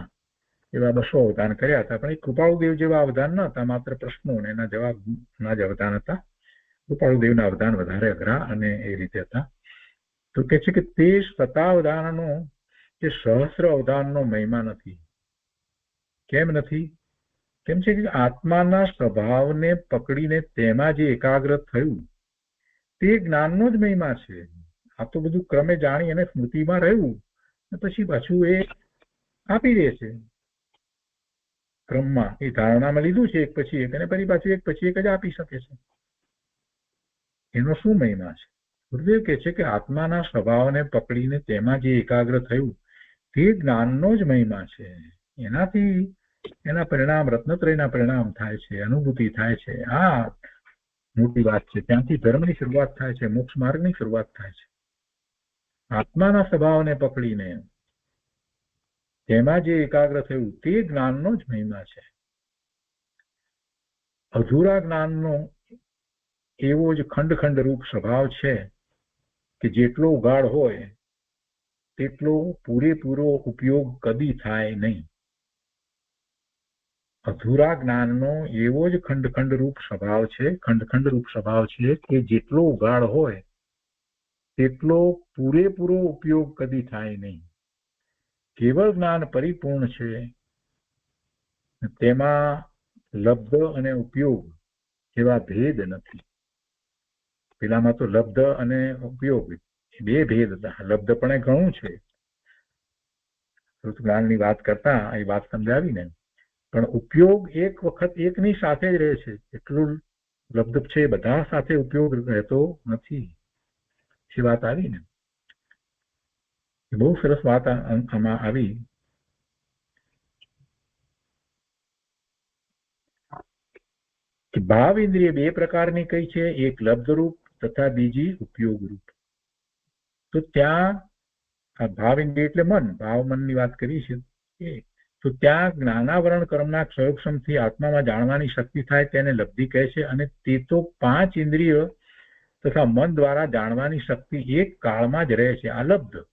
એવા 200 અવધાન કર્યા હતા, પણ એ કૃપાળુદેવ જેવા અવધાન ન હતા. માત્ર પ્રશ્નો અને એના જવાબના જ અવધાન હતા. કૃપાળુદેવના અવધાન વધારે અઘરા અને એ રીતે હતા. તો કે છે કે તે શતાવધાનનો કે સહસ્ત્ર અવધાનનો મહિમા નથી. કેમ નથી? કેમ છે કે આત્માના સ્વભાવને પકડીને તેમાં જે એકાગ્ર થયું, તે જ્ઞાનનો જ મહિમા છે. આ તો બધું ક્રમે જાણી અને સ્મૃતિમાં રહ્યું, પછી પાછું એ આપી દે છે. ક્રમમાં એ ધારણામાં લીધું છે એક પછી એક, અને ફરી પાછું એક પછી એક જ આપી શકે છે. એનો શું મહિમા છે? ગુરુદેવ કહે છે કે આત્માના સ્વભાવને પકડીને તેમાં જે એકાગ્ર થયું, તે જ્ઞાનનો જ મહિમા છે. એનાથી એના પરિણામ, રત્નત્રયના પરિણામ થાય છે, અનુભૂતિ થાય છે. આ મોટી વાત છે. ત્યાંથી ધર્મની શરૂઆત થાય છે, મોક્ષ માર્ગની શરૂઆત થાય છે. આત્માના સ્વભાવને પકડીને તેમાં જે એકાગ્ર થયું, તે જ્ઞાનનો જ મહિમા છે. અધૂરા જ્ઞાનનો એવો જ ખંડ ખંડ રૂપ સ્વભાવ છે કે જેટલો ઉઘાડ હોય તેટલો પૂરેપૂરો ઉપયોગ કદી થાય નહીં. અધૂરા જ્ઞાનનો એવો જ ખંડ ખંડ રૂપ સ્વભાવ છે, ખંડ રૂપ સ્વભાવ છે કે જેટલો ઉઘાડ હોય તેટલો પૂરેપૂરો ઉપયોગ કદી થાય નહીં. કેવળ જ્ઞાન પરિપૂર્ણ છે, તેમાં લબ્ધ અને ઉપયોગ એવા ભેદ નથી. પેલામાં તો લબ્ધ અને ઉપયોગ બે ભેદ હતા. લબ્ધ પણ ઘણું છે, જ્ઞાનની વાત કરતા એ વાત સમજાવી ને, પણ ઉપયોગ એક વખત એકની સાથે જ રહે છે. એટલું લબ્ધ છે, બધા સાથે ઉપયોગ રહેતો નથી. એ વાત આવી ને, બહુ સરસ વાત આમાં આવી. ભાવ ઇન્દ્રિય બે પ્રકારની કઈ છે, એક લબ્ધ રૂપ તથા બીજી ઉપયોગ રૂપ. તો ત્યાં આ ભાવ ઇન્દ્રિય એટલે મન, ભાવ મનની વાત કરી છે. તો ત્યાં જ્ઞાનાવરણ કર્મના ક્ષયોક્ષમથી આત્મામાં જાણવાની શક્તિ થાય તેને લબ્ધિ કહે છે. અને તે તો 5 ઇન્દ્રિય તથા મન દ્વારા જાણવાની શક્તિ એક કાળમાં જ રહે છે. આ લબ્ધ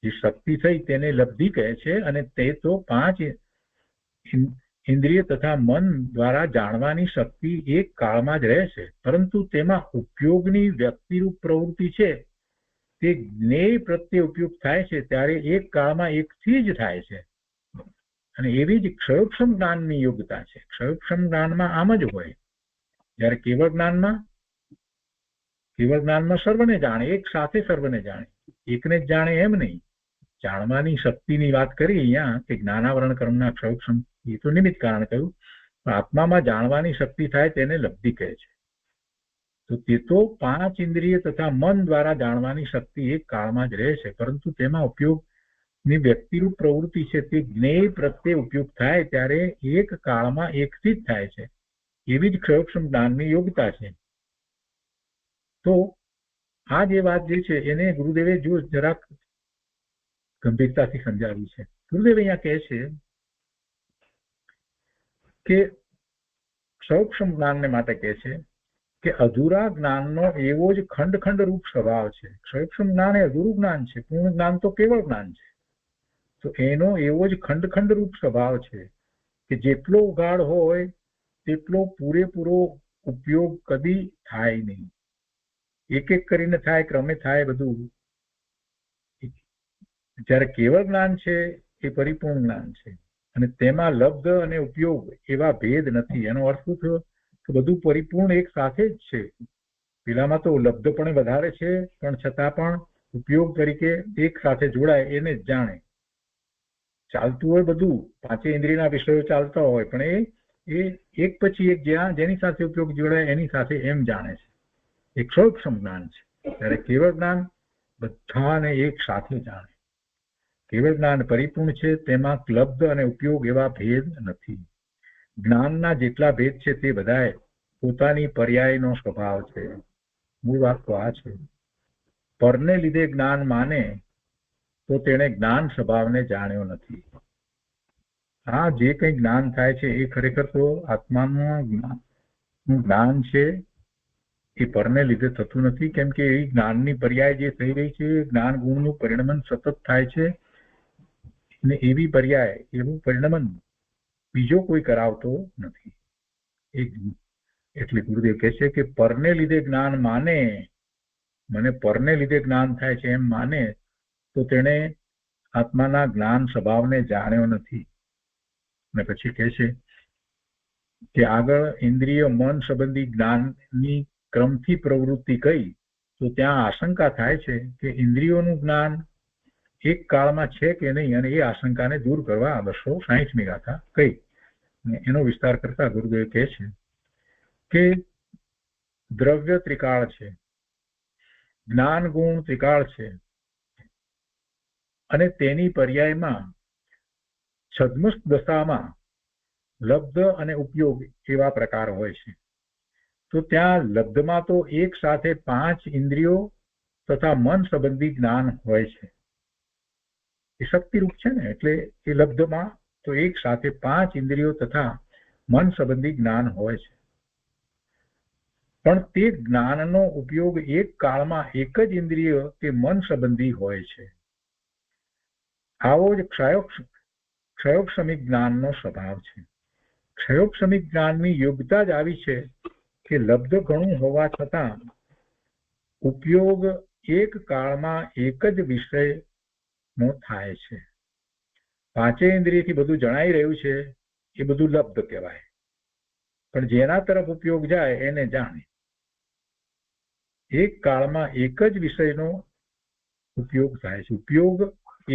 જે શક્તિ થઈ તેને લબ્ધિ કહે છે, અને તે તો 5 ઇન્દ્રિય તથા મન દ્વારા જાણવાની શક્તિ એક કાળમાં જ રહે છે, પરંતુ તેમાં ઉપયોગની વ્યક્તિરૂપ પ્રવૃત્તિ છે તે જ્ઞેય પ્રત્યે ઉપયોગ થાય છે ત્યારે એક કાળમાં એકથી જ થાય છે. અને એવી જ ક્ષયોક્ષમ જ્ઞાનની યોગ્યતા છે. ક્ષયોક્ષમ જ્ઞાનમાં આમ જ હોય. જ્યારે કેવળ જ્ઞાનમાં સર્વને જાણે, એક સાથે સર્વને જાણે, એકને જ જાણે એમ નહીં. જાણવાની શક્તિની વાત કરી અહીંયા કે જ્ઞાનાવરણ કર્મના ક્ષયોક્ષમ, એ તો નિમિત્ત કારણ કહ્યું. આત્મામાં જાણવાની શક્તિ થાય તેને લબ્ધિ કહે છે. તો તે તો 5 ઇન્દ્રિય તથા મન દ્વારા જાણવાની શક્તિ એક કાળમાં જ રહે છે, પરંતુ તેમાં ઉપયોગની વ્યક્તિરૂપ પ્રવૃત્તિ છે તે જ્ઞેય પ્રત્યે ઉપયોગ થાય ત્યારે એક કાળમાં એકથી જ થાય છે. એવી જ ક્ષયોક્ષમ જ્ઞાનની યોગ્યતા છે. તો આ જે વાત જે છે એને ગુરુદેવે જો જરાક ગંભીરતાથી સમજાવી છે. ગુરુદેવ અહીંયા કહે છે કે ક્ષયોક્ષમ જ્ઞાનને માટે કહે છે કે અધૂરા જ્ઞાનનો એવો જ ખંડ રૂપ સ્વભાવ છે. ક્ષયોક્ષમ જ્ઞાન એ અધૂરું જ્ઞાન છે, પૂર્ણ જ્ઞાન તો કેવળ જ્ઞાન છે. તો એનો એવો જ ખંડ રૂપ સ્વભાવ છે કે જેટલો ઉઘાડ હોય તેટલો પૂરેપૂરો ઉપયોગ કદી થાય નહીં. એક એક કરીને થાય, ક્રમે થાય બધું. જ્યારે કેવળ જ્ઞાન છે એ પરિપૂર્ણ જ્ઞાન છે, અને તેમાં લબ્ધ અને ઉપયોગ એવા ભેદ નથી. એનો અર્થ શું થયો કે બધું પરિપૂર્ણ એક સાથે જ છે. પેલામાં તો લબ્ધ પણ વધારે છે, પણ છતાં પણ ઉપયોગ તરીકે એક સાથે જોડાય એને જ જાણે. ચાલતું હોય બધું, 5 ઇન્દ્રિયના વિષયો ચાલતા હોય, પણ એ એક પછી એક જેની સાથે ઉપયોગ જોડાય એની સાથે એમ જાણે છે. એ ક્ષયોક્ષમ જ્ઞાન છે. ત્યારે કેવળ જ્ઞાન બધાને એક સાથે જાણે. કેવળ જ્ઞાન પરિપૂર્ણ છે, તેમાં લબ્ધ અને ઉપયોગ એવા ભેદ નથી. જ્ઞાનના જેટલા ભેદ છે તે બધાએ પોતાની પર્યાયનો સ્વભાવ છે. મૂળ વાત તો આ છે. પરને લીધે જ્ઞાન માને તો તેણે જ્ઞાન સ્વભાવને જાણ્યો નથી. આ જે કંઈ જ્ઞાન થાય છે એ ખરેખર તો આત્માનું જ્ઞાન છે, એ પરને લીધે થતું નથી. કેમ કે એ જ્ઞાનની પર્યાય જે થઈ રહી છે, જ્ઞાન ગુણનું પરિણમન સતત થાય છે, અને એવી પર્યાય, એવું પરિણમન બીજો કોઈ કરાવતો નથી. એટલે ગુરુદેવ કહે છે કે પરને લીધે જ્ઞાન માને, મને પરને લીધે જ્ઞાન થાય છે એમ માને તો તેણે આત્માના જ્ઞાન સ્વભાવને જાણ્યો નથી. અને પછી કહે છે કે આગળ ઇન્દ્રિય મન સંબંધી જ્ઞાનની ક્રમથી પ્રવૃત્તિ કહી તો ત્યાં આશંકા થાય છે કે ઇન્દ્રિયોનું જ્ઞાન એક કાળમાં છે કે નહીં, અને એ આશંકાને દૂર કરવા 260મી ગાથા કહી. એનો વિસ્તાર કરતા ગુરુદેવ કહે છે કે દ્રવ્ય ત્રિકાળ છે, જ્ઞાન ગુણ ત્રિકાળ છે, અને તેની પર્યાયમાં છદ્મસ્થ દશામાં લબ્ધ અને ઉપયોગ એવા પ્રકાર હોય છે. તો ત્યાં લબ્ધમાં તો એક સાથે 5 ઇન્દ્રિયો તથા મન સંબંધી જ્ઞાન હોય છે. એ શક્તિરૂપ છે ને, એટલે એ લબ્ધમાં તો એક સાથે 5 ઇન્દ્રિયો તથા મન સંબંધી જ્ઞાન હોય છે. પણ તે જ્ઞાનનો ઉપયોગ એક કાળમાં એક જ ઇન્દ્રિય કે મન સંબંધી હોય છે. આવો જ ક્ષયોક્ષમિક જ્ઞાનનો સ્વભાવ છે. ક્ષયોક્ષમિક જ્ઞાનની યોગ્યતા જ આવી છે કે લબ્ધ ઘણું હોવા છતાં ઉપયોગ એક કાળમાં એક જ વિષયનો થાય છે. 5 ઇન્દ્રિયથી બધું જણાઈ રહ્યું છે એ બધું લબ્ધ કહેવાય, પણ જેના તરફ ઉપયોગ જાય એને જાણે. એક કાળમાં એક જ વિષયનો ઉપયોગ થાય છે. ઉપયોગ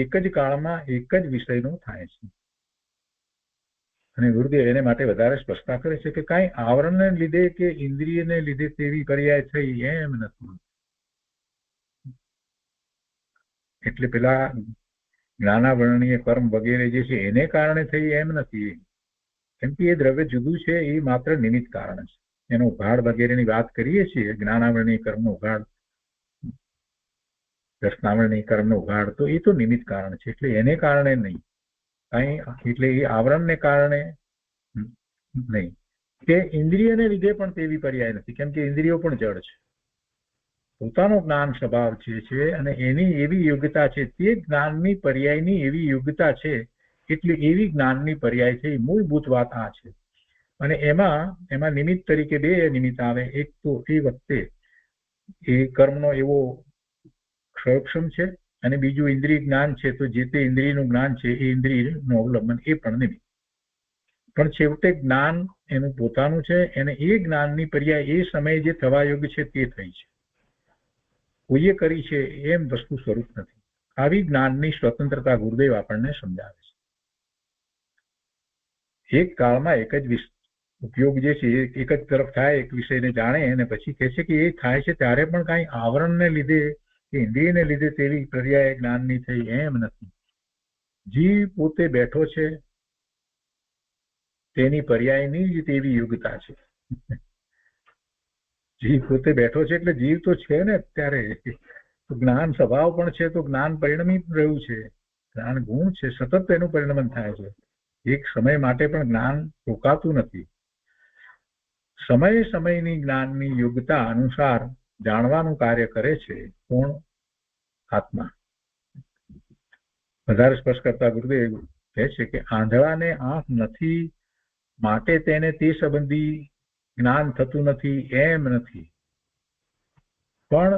એક જ કાળમાં એક જ વિષયનો થાય છે. અને ગુરુદેવ એને માટે વધારે સ્પષ્ટતા કરે છે કે કાંઈ આવરણને લીધે કે ઇન્દ્રિયને લીધે તેવી પર્યાય થઈ એમ નથી. એટલે પેલા જ્ઞાનાવરણીય કર્મ વગેરે જે છે એને કારણે થઈ એમ નથી. કેમ કે એ દ્રવ્ય જુદું છે, એ માત્ર નિમિત્ત કારણ છે. એનો ઉઘાડ વગેરેની વાત કરીએ છીએ, જ્ઞાનાવરણીય કર્મનો ઉઘાડ, દર્શનાવરણીય કર્મનો ઉઘાડ, તો એ તો નિમિત્ત કારણ છે. એટલે એને કારણે નહીં, એટલે એ આવરણને કારણે નહીં. કે ઇન્દ્રિયને લીધે પણ તેવી પર્યાય નથી, કેમ કે ઇન્દ્રિયો પણ જડ છે. પોતાનો જ્ઞાન સ્વભાવ છે અને એની એવી યોગ્યતા છે, તે જ્ઞાનની પર્યાયની એવી યોગ્યતા છે, એટલે એવી જ્ઞાનની પર્યાય છે. મૂળભૂત વાત આ છે. અને એમાં નિમિત્ત તરીકે બે નિમિત્ત આવે. એક તો એ વખતે એ કર્મનો એવો ક્ષયક્ષમ છે, અને બીજું ઇન્દ્રિય જ્ઞાન છે, તો જે તે ઇન્દ્રિયનું જ્ઞાન છે એ ઇન્દ્રિયનું અવલંબન એ પણ નિમિત્ત. પણ છેવટે જ્ઞાન એનું પોતાનું છે, અને એ જ્ઞાનની પર્યાય એ સમયે જે થવા યોગ્ય છે તે થઈ છે. કોઈએ કરી છે એમ વસ્તુ સ્વરૂપ નથી. આવી જ્ઞાનની સ્વતંત્રતા ગુરુદેવ આપણને સમજાવે છે. એક કાળમાં એક જ ઉપયોગ જે છે એક જ તરફ થાય, એક વિષયને જાણે, અને પછી કહે છે કે એ થાય છે ત્યારે પણ કાંઈ આવરણને લીધે કે ઇન્દ્રિયને લીધે તેવી પર્યાય જ્ઞાનની થઈ એમ નથી. જીવ પોતે બેઠો છે તેની પર્યાયની જ તેવી યોગ્યતા છે. જીવ પોતે બેઠો છે એટલે જીવ તો છે ને અત્યારે. જ્ઞાન સ્વભાવ પણ છે, તો જ્ઞાન પરિણમી રહ્યું છે. જ્ઞાન ગુણ છે, સતત એનું પરિણમન થાય છે. એક સમય માટે પણ જ્ઞાન રોકાતું નથી. સમય સમયની જ્ઞાનની યોગ્યતા અનુસાર જાણવાનું કાર્ય કરે છે. કોણ? આત્મા. વધારે સ્પષ્ટ કરતા ગુરુદેવ કહે છે કે આંધળાને આંખ નથી માટે તેને તે સંબંધી જ્ઞાન થતું નથી એમ નથી, પણ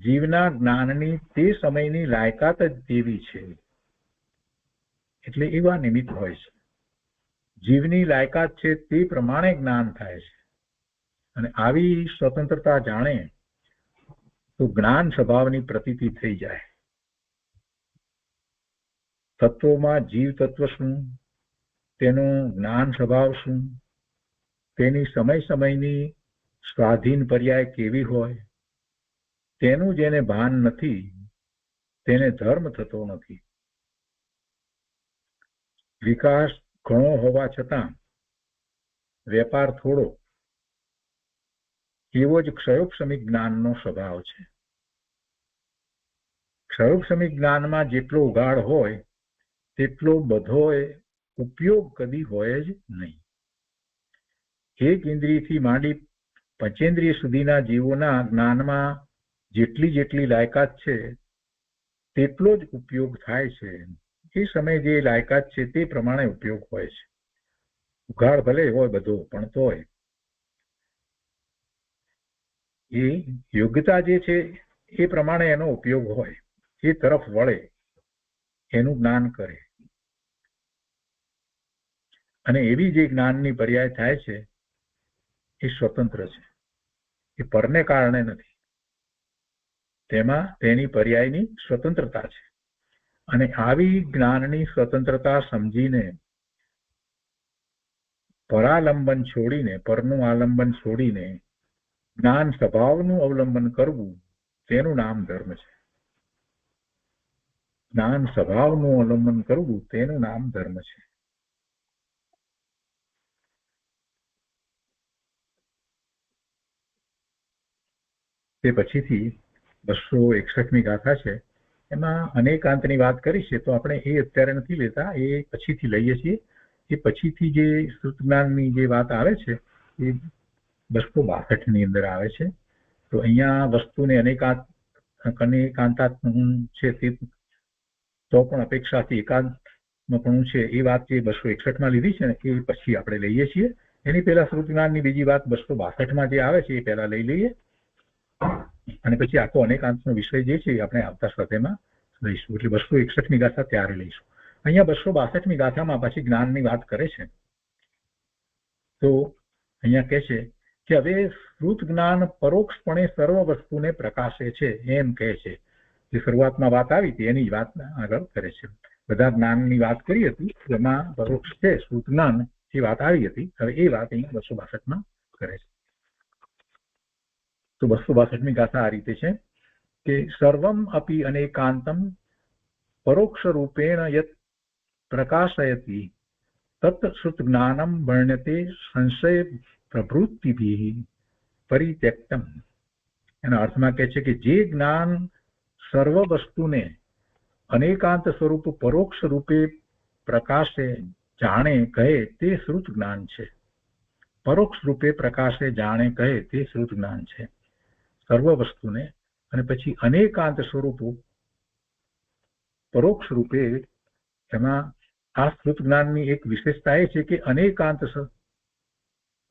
જીવના જ્ઞાનની તે સમયની લાયકાત જ તેવી છે. એટલે એવા નિમિત્ત હોય છે. જીવની લાયકાત છે તે પ્રમાણે જ્ઞાન થાય છે. અને આવી સ્વતંત્રતા જાણે તો જ્ઞાન સ્વભાવની પ્રતીતિ થઈ જાય. તત્વોમાં જીવ તત્વ શું, તેનું જ્ઞાન સ્વભાવ શું, તેની સમય સમયની સ્વાધીન પર્યાય કેવી હોય, તેનું જેને ભાન નથી તેને ધર્મ થતો નથી. વિકાસ ઘણો હોવા છતાં વેપાર થોડો, એવો જ ક્ષયોક્ષમિક જ્ઞાનનો સ્વભાવ છે. ક્ષયોક્ષમિક જ્ઞાનમાં જેટલો ઉગાડ હોય તેટલો બધો ઉપયોગ કદી હોય જ નહીં. એક ઇન્દ્રિયથી માંડી પંચેન્દ્રિય સુધીના જીવોના જ્ઞાનમાં જેટલી જેટલી લાયકાત છે તેટલો જ ઉપયોગ થાય છે. એ સમયે જે લાયકાત છે તે પ્રમાણે ઉપયોગ હોય છે. ઉઘાડ ભલે હોય બધો, પણ તોય એ યોગ્યતા જે છે એ પ્રમાણે એનો ઉપયોગ હોય, એ તરફ વળે, એનું જ્ઞાન કરે. અને એવી જે જ્ઞાનની પર્યાય થાય છે એ સ્વતંત્ર છે, એ પરને કારણે નથી. તેમાં તેની પર્યાયની સ્વતંત્રતા છે. અને આવી જ્ઞાનની સ્વતંત્રતા સમજીને પરાલંબન છોડીને, પરનું આલંબન છોડીને જ્ઞાન સ્વભાવનું અવલંબન કરવું, તેનું નામ ધર્મ છે. જ્ઞાન સ્વભાવનું અવલંબન કરવું તેનું નામ ધર્મ છે. તે પછીથી 261મી ગાથા છે, એમાં અનેકાંતની વાત કરી છે, તો આપણે એ અત્યારે નથી લેતા, એ પછીથી લઈએ છીએ. એ પછીથી જે શ્રુત જ્ઞાનની જે વાત આવે છે એ 262ની અંદર આવે છે. તો અહીંયા વસ્તુને અનેકાંતાત્મક છે તે તો પણ અપેક્ષાથી એકાંતમાં છે એ વાત જે 261માં લીધી છે ને એ પછી આપણે લઈએ છીએ. એની પહેલા શ્રુત જ્ઞાનની બીજી વાત 262માં જે આવે છે એ પહેલા લઈ લઈએ, અને પછી આખો અનેકાંતનો વિષય જે છે એ આપણે આવતા સ્વાધ્યાયમાં લઈશું. એટલે 261મી ગાથા ત્યારે લઈશું. અહીંયા 262મી ગાથામાં પાછી જ્ઞાનની વાત કરે છે. તો અહીંયા કહે છે કે હવે શ્રુત જ્ઞાન પરોક્ષપણે સર્વ વસ્તુને પ્રકાશે છે એમ કહે છે. જે શરૂઆતમાં વાત આવી હતી એની વાત આગળ કરે છે. બધા જ્ઞાનની વાત કરી હતી, એમાં પરોક્ષ છે શ્રુત જ્ઞાન એ વાત આવી હતી. હવે એ વાત અહીંયા 262માં કરે છે. તો 262મી ગાથા આ રીતે છે કે સર્વમ અપી અનેકાંતમ પરોક્ષ રૂપેણ યત પ્રકાશયતિ તત શ્રુત જ્ઞાનમ વર્ણ્યતે સંશય પ્રવૃત્તિભિઃ પરિત્યક્તમ. એના અર્થમાં કહે છે કે જે જ્ઞાન સર્વ વસ્તુને અનેકાંત સ્વરૂપ પરોક્ષ રૂપે પ્રકાશે, જાણે, કહે તે શ્રુત જ્ઞાન છે. પરોક્ષ રૂપે પ્રકાશે જાણે કહે તે શ્રુત જ્ઞાન છે. સર્વ વસ્તુને અને પછી અનેકાંત સ્વરૂપો પરોક્ષ રૂપે, એમાં આ શ્રુત જ્ઞાનની એક વિશેષતા એ છે કે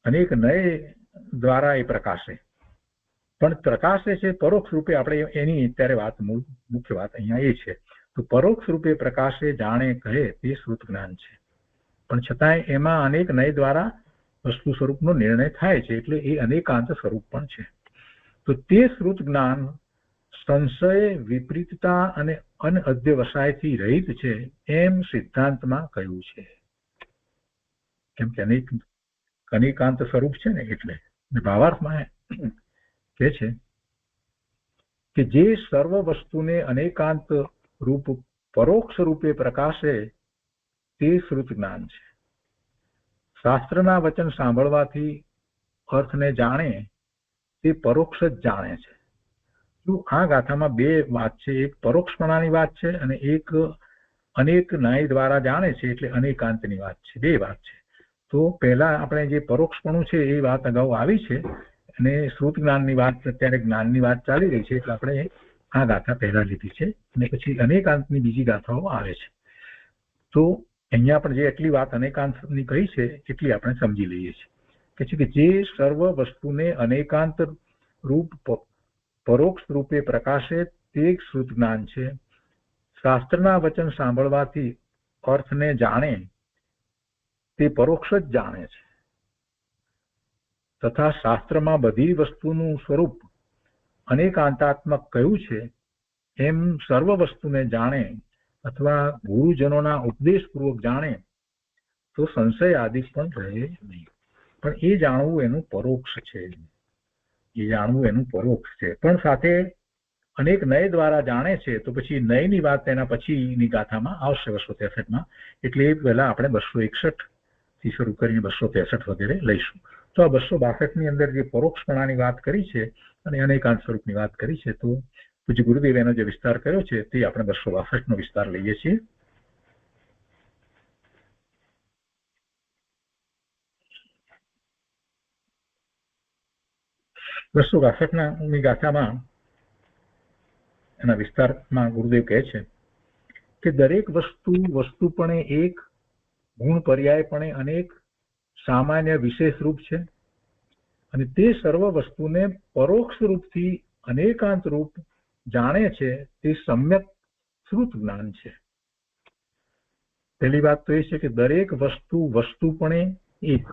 અનેક નય દ્વારા એ પ્રકાશે, પણ પ્રકાશે છે પરોક્ષ રૂપે. આપણે એની અત્યારે વાત, મુખ્ય વાત અહીંયા એ છે. તો પરોક્ષ રૂપે પ્રકાશે જાણે કહે તે શ્રુત જ્ઞાન છે, પણ છતાંય એમાં અનેક નય દ્વારા વસ્તુ સ્વરૂપનો નિર્ણય થાય છે, એટલે એ અનેકાંત સ્વરૂપ પણ છે. તો તે શ્રુત જ્ઞાન સંશય, વિપરીતતા અને અનઅધ્યવસાયથી રહિત છે એમ સિદ્ધાંતમાં કહ્યું છે. કેમ કે અનેકાંત સ્વરૂપ છે ને, એટલે ભાવાર્થમાં કે છે કે જે સર્વ વસ્તુને અનેકાંત રૂપ પરોક્ષ રૂપે પ્રકાશે તે શ્રુત જ્ઞાન છે. શાસ્ત્રના વચન સાંભળવાથી અર્થને જાણે તે પરોક્ષ જ જાણે છે. આ ગાથામાં બે વાત છે, એક પરોક્ષપણાની વાત છે અને એક અનેક ન્યાય દ્વારા જાણે છે એટલે અનેકાંતની વાત છે. બે વાત છે. તો પહેલા આપણે જે પરોક્ષપણું છે એ વાત અગાઉ આવી છે, અને શ્રુત જ્ઞાનની વાત, અત્યારે જ્ઞાનની વાત ચાલી રહી છે, એટલે આપણે આ ગાથા પહેલા લીધી છે, અને પછી અનેકાંતની બીજી ગાથાઓ આવે છે. તો અહીંયા પણ જે એટલી વાત અનેકાંતની કહી છે એટલી આપણે સમજી લઈએ છીએ કે જે સર્વ વસ્તુને અનેકાંત રૂપ પરોક્ષ રૂપે પ્રકાશે તે શ્રુત જ્ઞાન છે. શાસ્ત્રના વચન સાંભળવાથી અર્થને જાણે તે પરોક્ષ જ જાણે છે, તથા શાસ્ત્રમાં બધી વસ્તુનું સ્વરૂપ અનેકાંતાત્મક કહ્યું છે એમ સર્વ વસ્તુને જાણે અથવા ગુરુજનોના ઉપદેશપૂર્વક જાણે તો સંશય આદિ પણ રહે નહીં. પણ એ જાણવું એનું પરોક્ષ છે, પણ સાથે અનેક નય દ્વારા જાણે છે. તો પછી નયની વાત એના પછીની ગાથામાં આવશે 263માં, એટલે એ પહેલા આપણે 261 થી શરૂ કરીને 263 વગેરે લઈશું. તો આ 262ની અંદર જે પરોક્ષપણાની વાત કરી છે અને અનેકાંત સ્વરૂપની વાત કરી છે, તો પૂજ્ય ગુરુદેવ એનો જે વિસ્તાર કર્યો છે તે આપણે 262નો વિસ્તાર લઈએ છીએ. ની ગાથામાં એના વિસ્તારમાં ગુરુદેવ કહે છે કે દરેક વસ્તુપણે એક, ગુણ પર્યાયપણે અનેક, સામાન્ય વિશેષ રૂપ છે, અને તે સર્વ વસ્તુને પરોક્ષ રૂપથી અનેકાંત રૂપ જાણે છે તે સમ્યક શ્રુત જ્ઞાન છે. પહેલી વાત તો એ છે કે દરેક વસ્તુપણે એક,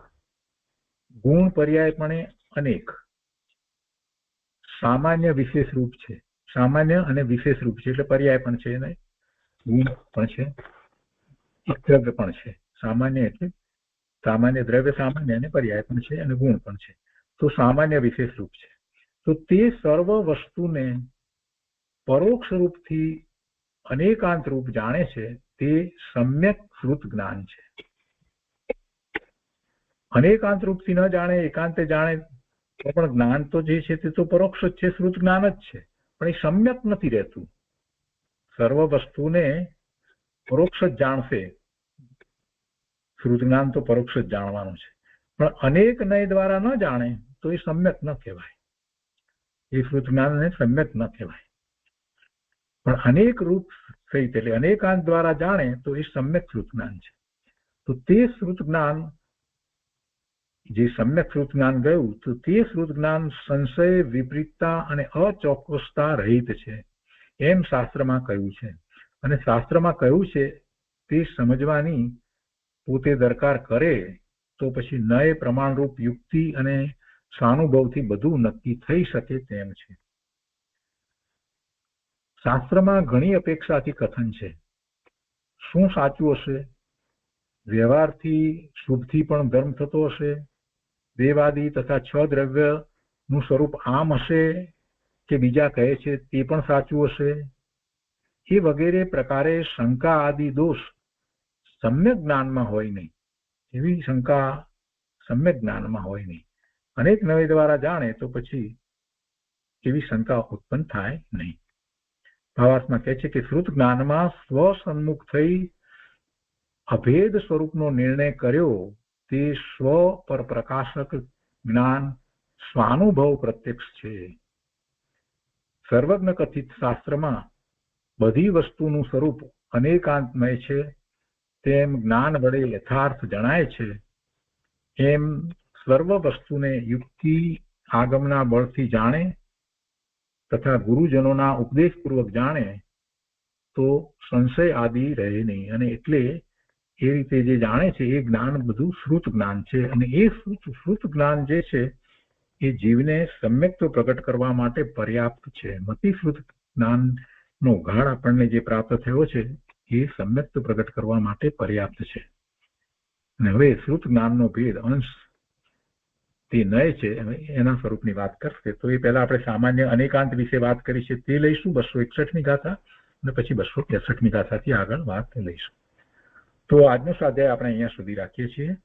ગુણ પર્યાયપણે અનેક, સામાન્ય વિશેષ રૂપ છે. સામાન્ય અને વિશેષ રૂપ છે એટલે પર્યાય પણ છે અને ગુણ પણ છે, દ્રવ્ય પણ છે. સામાન્ય એટલે સામાન્ય દ્રવ્ય, સામાન્ય અને પર્યાય પણ છે અને ગુણ પણ છે. તો સામાન્ય વિશેષ રૂપ છે. તો તે સર્વ વસ્તુને પરોક્ષ રૂપથી અનેકાંત રૂપ જાણે છે તે સમ્યક શ્રુત જ્ઞાન છે. અનેકાંત રૂપથી ન જાણે, એકાંતે જાણે તો પણ જ્ઞાન તો જે છે તે તો પરોક્ષ જ છે, શ્રુત જ્ઞાન જ છે, પણ એ સમ્યક નથી રહેતું. સર્વ વસ્તુને પરોક્ષ જ જાણશે, શ્રુત જ્ઞાન તો પરોક્ષ જ જાણવાનું છે, પણ અનેક નય દ્વારા ન જાણે તો એ સમ્યક ન કહેવાય, એ શ્રુત જ્ઞાનને સમ્યક ન કહેવાય. પણ અનેક રૂપ સહિત એટલે અનેકાંત દ્વારા જાણે તો એ સમ્યક શ્રુત જ્ઞાન છે. તો તે શ્રુત જ્ઞાન, જે સમ્યક શ્રુત જ્ઞાન ગયું, તો તે શ્રુત જ્ઞાન સંશય, વિપરીતતા અને અચોક્કસતા રહિત છે એમ શાસ્ત્રમાં કહ્યું છે. અને શાસ્ત્રમાં કહ્યું છે તે સમજવાની પોતે દરકાર કરે તો પછી નય, પ્રમાણરૂપ યુક્તિ અને સ્વાનુભવથી બધું નક્કી થઈ શકે તેમ છે. શાસ્ત્રમાં ઘણી અપેક્ષાથી કથન છે. શું સાચું હશે? વ્યવહારથી, શુભથી પણ ધર્મ થતો હશે? દેવાદી તથા 6 દ્રવ્યનું સ્વરૂપ આમ હશે કે બીજા કહે છે તે પણ સાચું હશે? એ વગેરે પ્રકારે શંકા આદિ દોષ સમ્યક જ્ઞાનમાં હોય નહીં. એવી શંકા સમ્યક જ્ઞાનમાં હોય નહીં. અનેક નય દ્વારા જાણે તો પછી એવી શંકા ઉત્પન્ન થાય નહીં. ભાવાર્થમાં કહે છે કે શ્રુત જ્ઞાનમાં સ્વસન્મુખ થઈ અભેદ સ્વરૂપનો નિર્ણય કર્યો તે સ્વ પર પ્રકાશક જ્ઞાન સ્વાનુભવ પ્રત્યક્ષ છે. સર્વજ્ઞ કથિત શાસ્ત્રમાં બધી વસ્તુનું સ્વરૂપ અનેકાંતમય છે તેમ જ્ઞાન વડે યથાર્થ જણાય છે. એમ સર્વ વસ્તુને યુક્તિ આગમના બળથી જાણે તથા ગુરુજનોના ઉપદેશપૂર્વક જાણે તો સંશય આદિ રહે નહીં. અને એટલે એ રીતે જે જાણે છે એ જ્ઞાન બધું શ્રુત જ્ઞાન છે. અને એ શ્રુત જ્ઞાન જે છે એ જીવને સમ્યક્ત્વ પ્રગટ કરવા માટે પર્યાપ્ત છે. મતિ શ્રુત જ્ઞાનનો ઉઘાડ આપણને જે પ્રાપ્ત થયો છે એ સમ્યક્ત્વ પ્રગટ કરવા માટે પર્યાપ્ત છે. અને હવે શ્રુત જ્ઞાનનો ભેદ અંશ તે નય છે એના સ્વરૂપની વાત કરશે. તો એ પહેલા આપણે સામાન્ય અનેકાંત વિશે વાત કરી છે તે લઈશું 261મી ગાથા અને પછી 263મી ગાથાથી આગળ વાત લઈશું. તો આજનો સ્વાધ્યાય આપણે અહીંયા સુધી રાખીએ છીએ.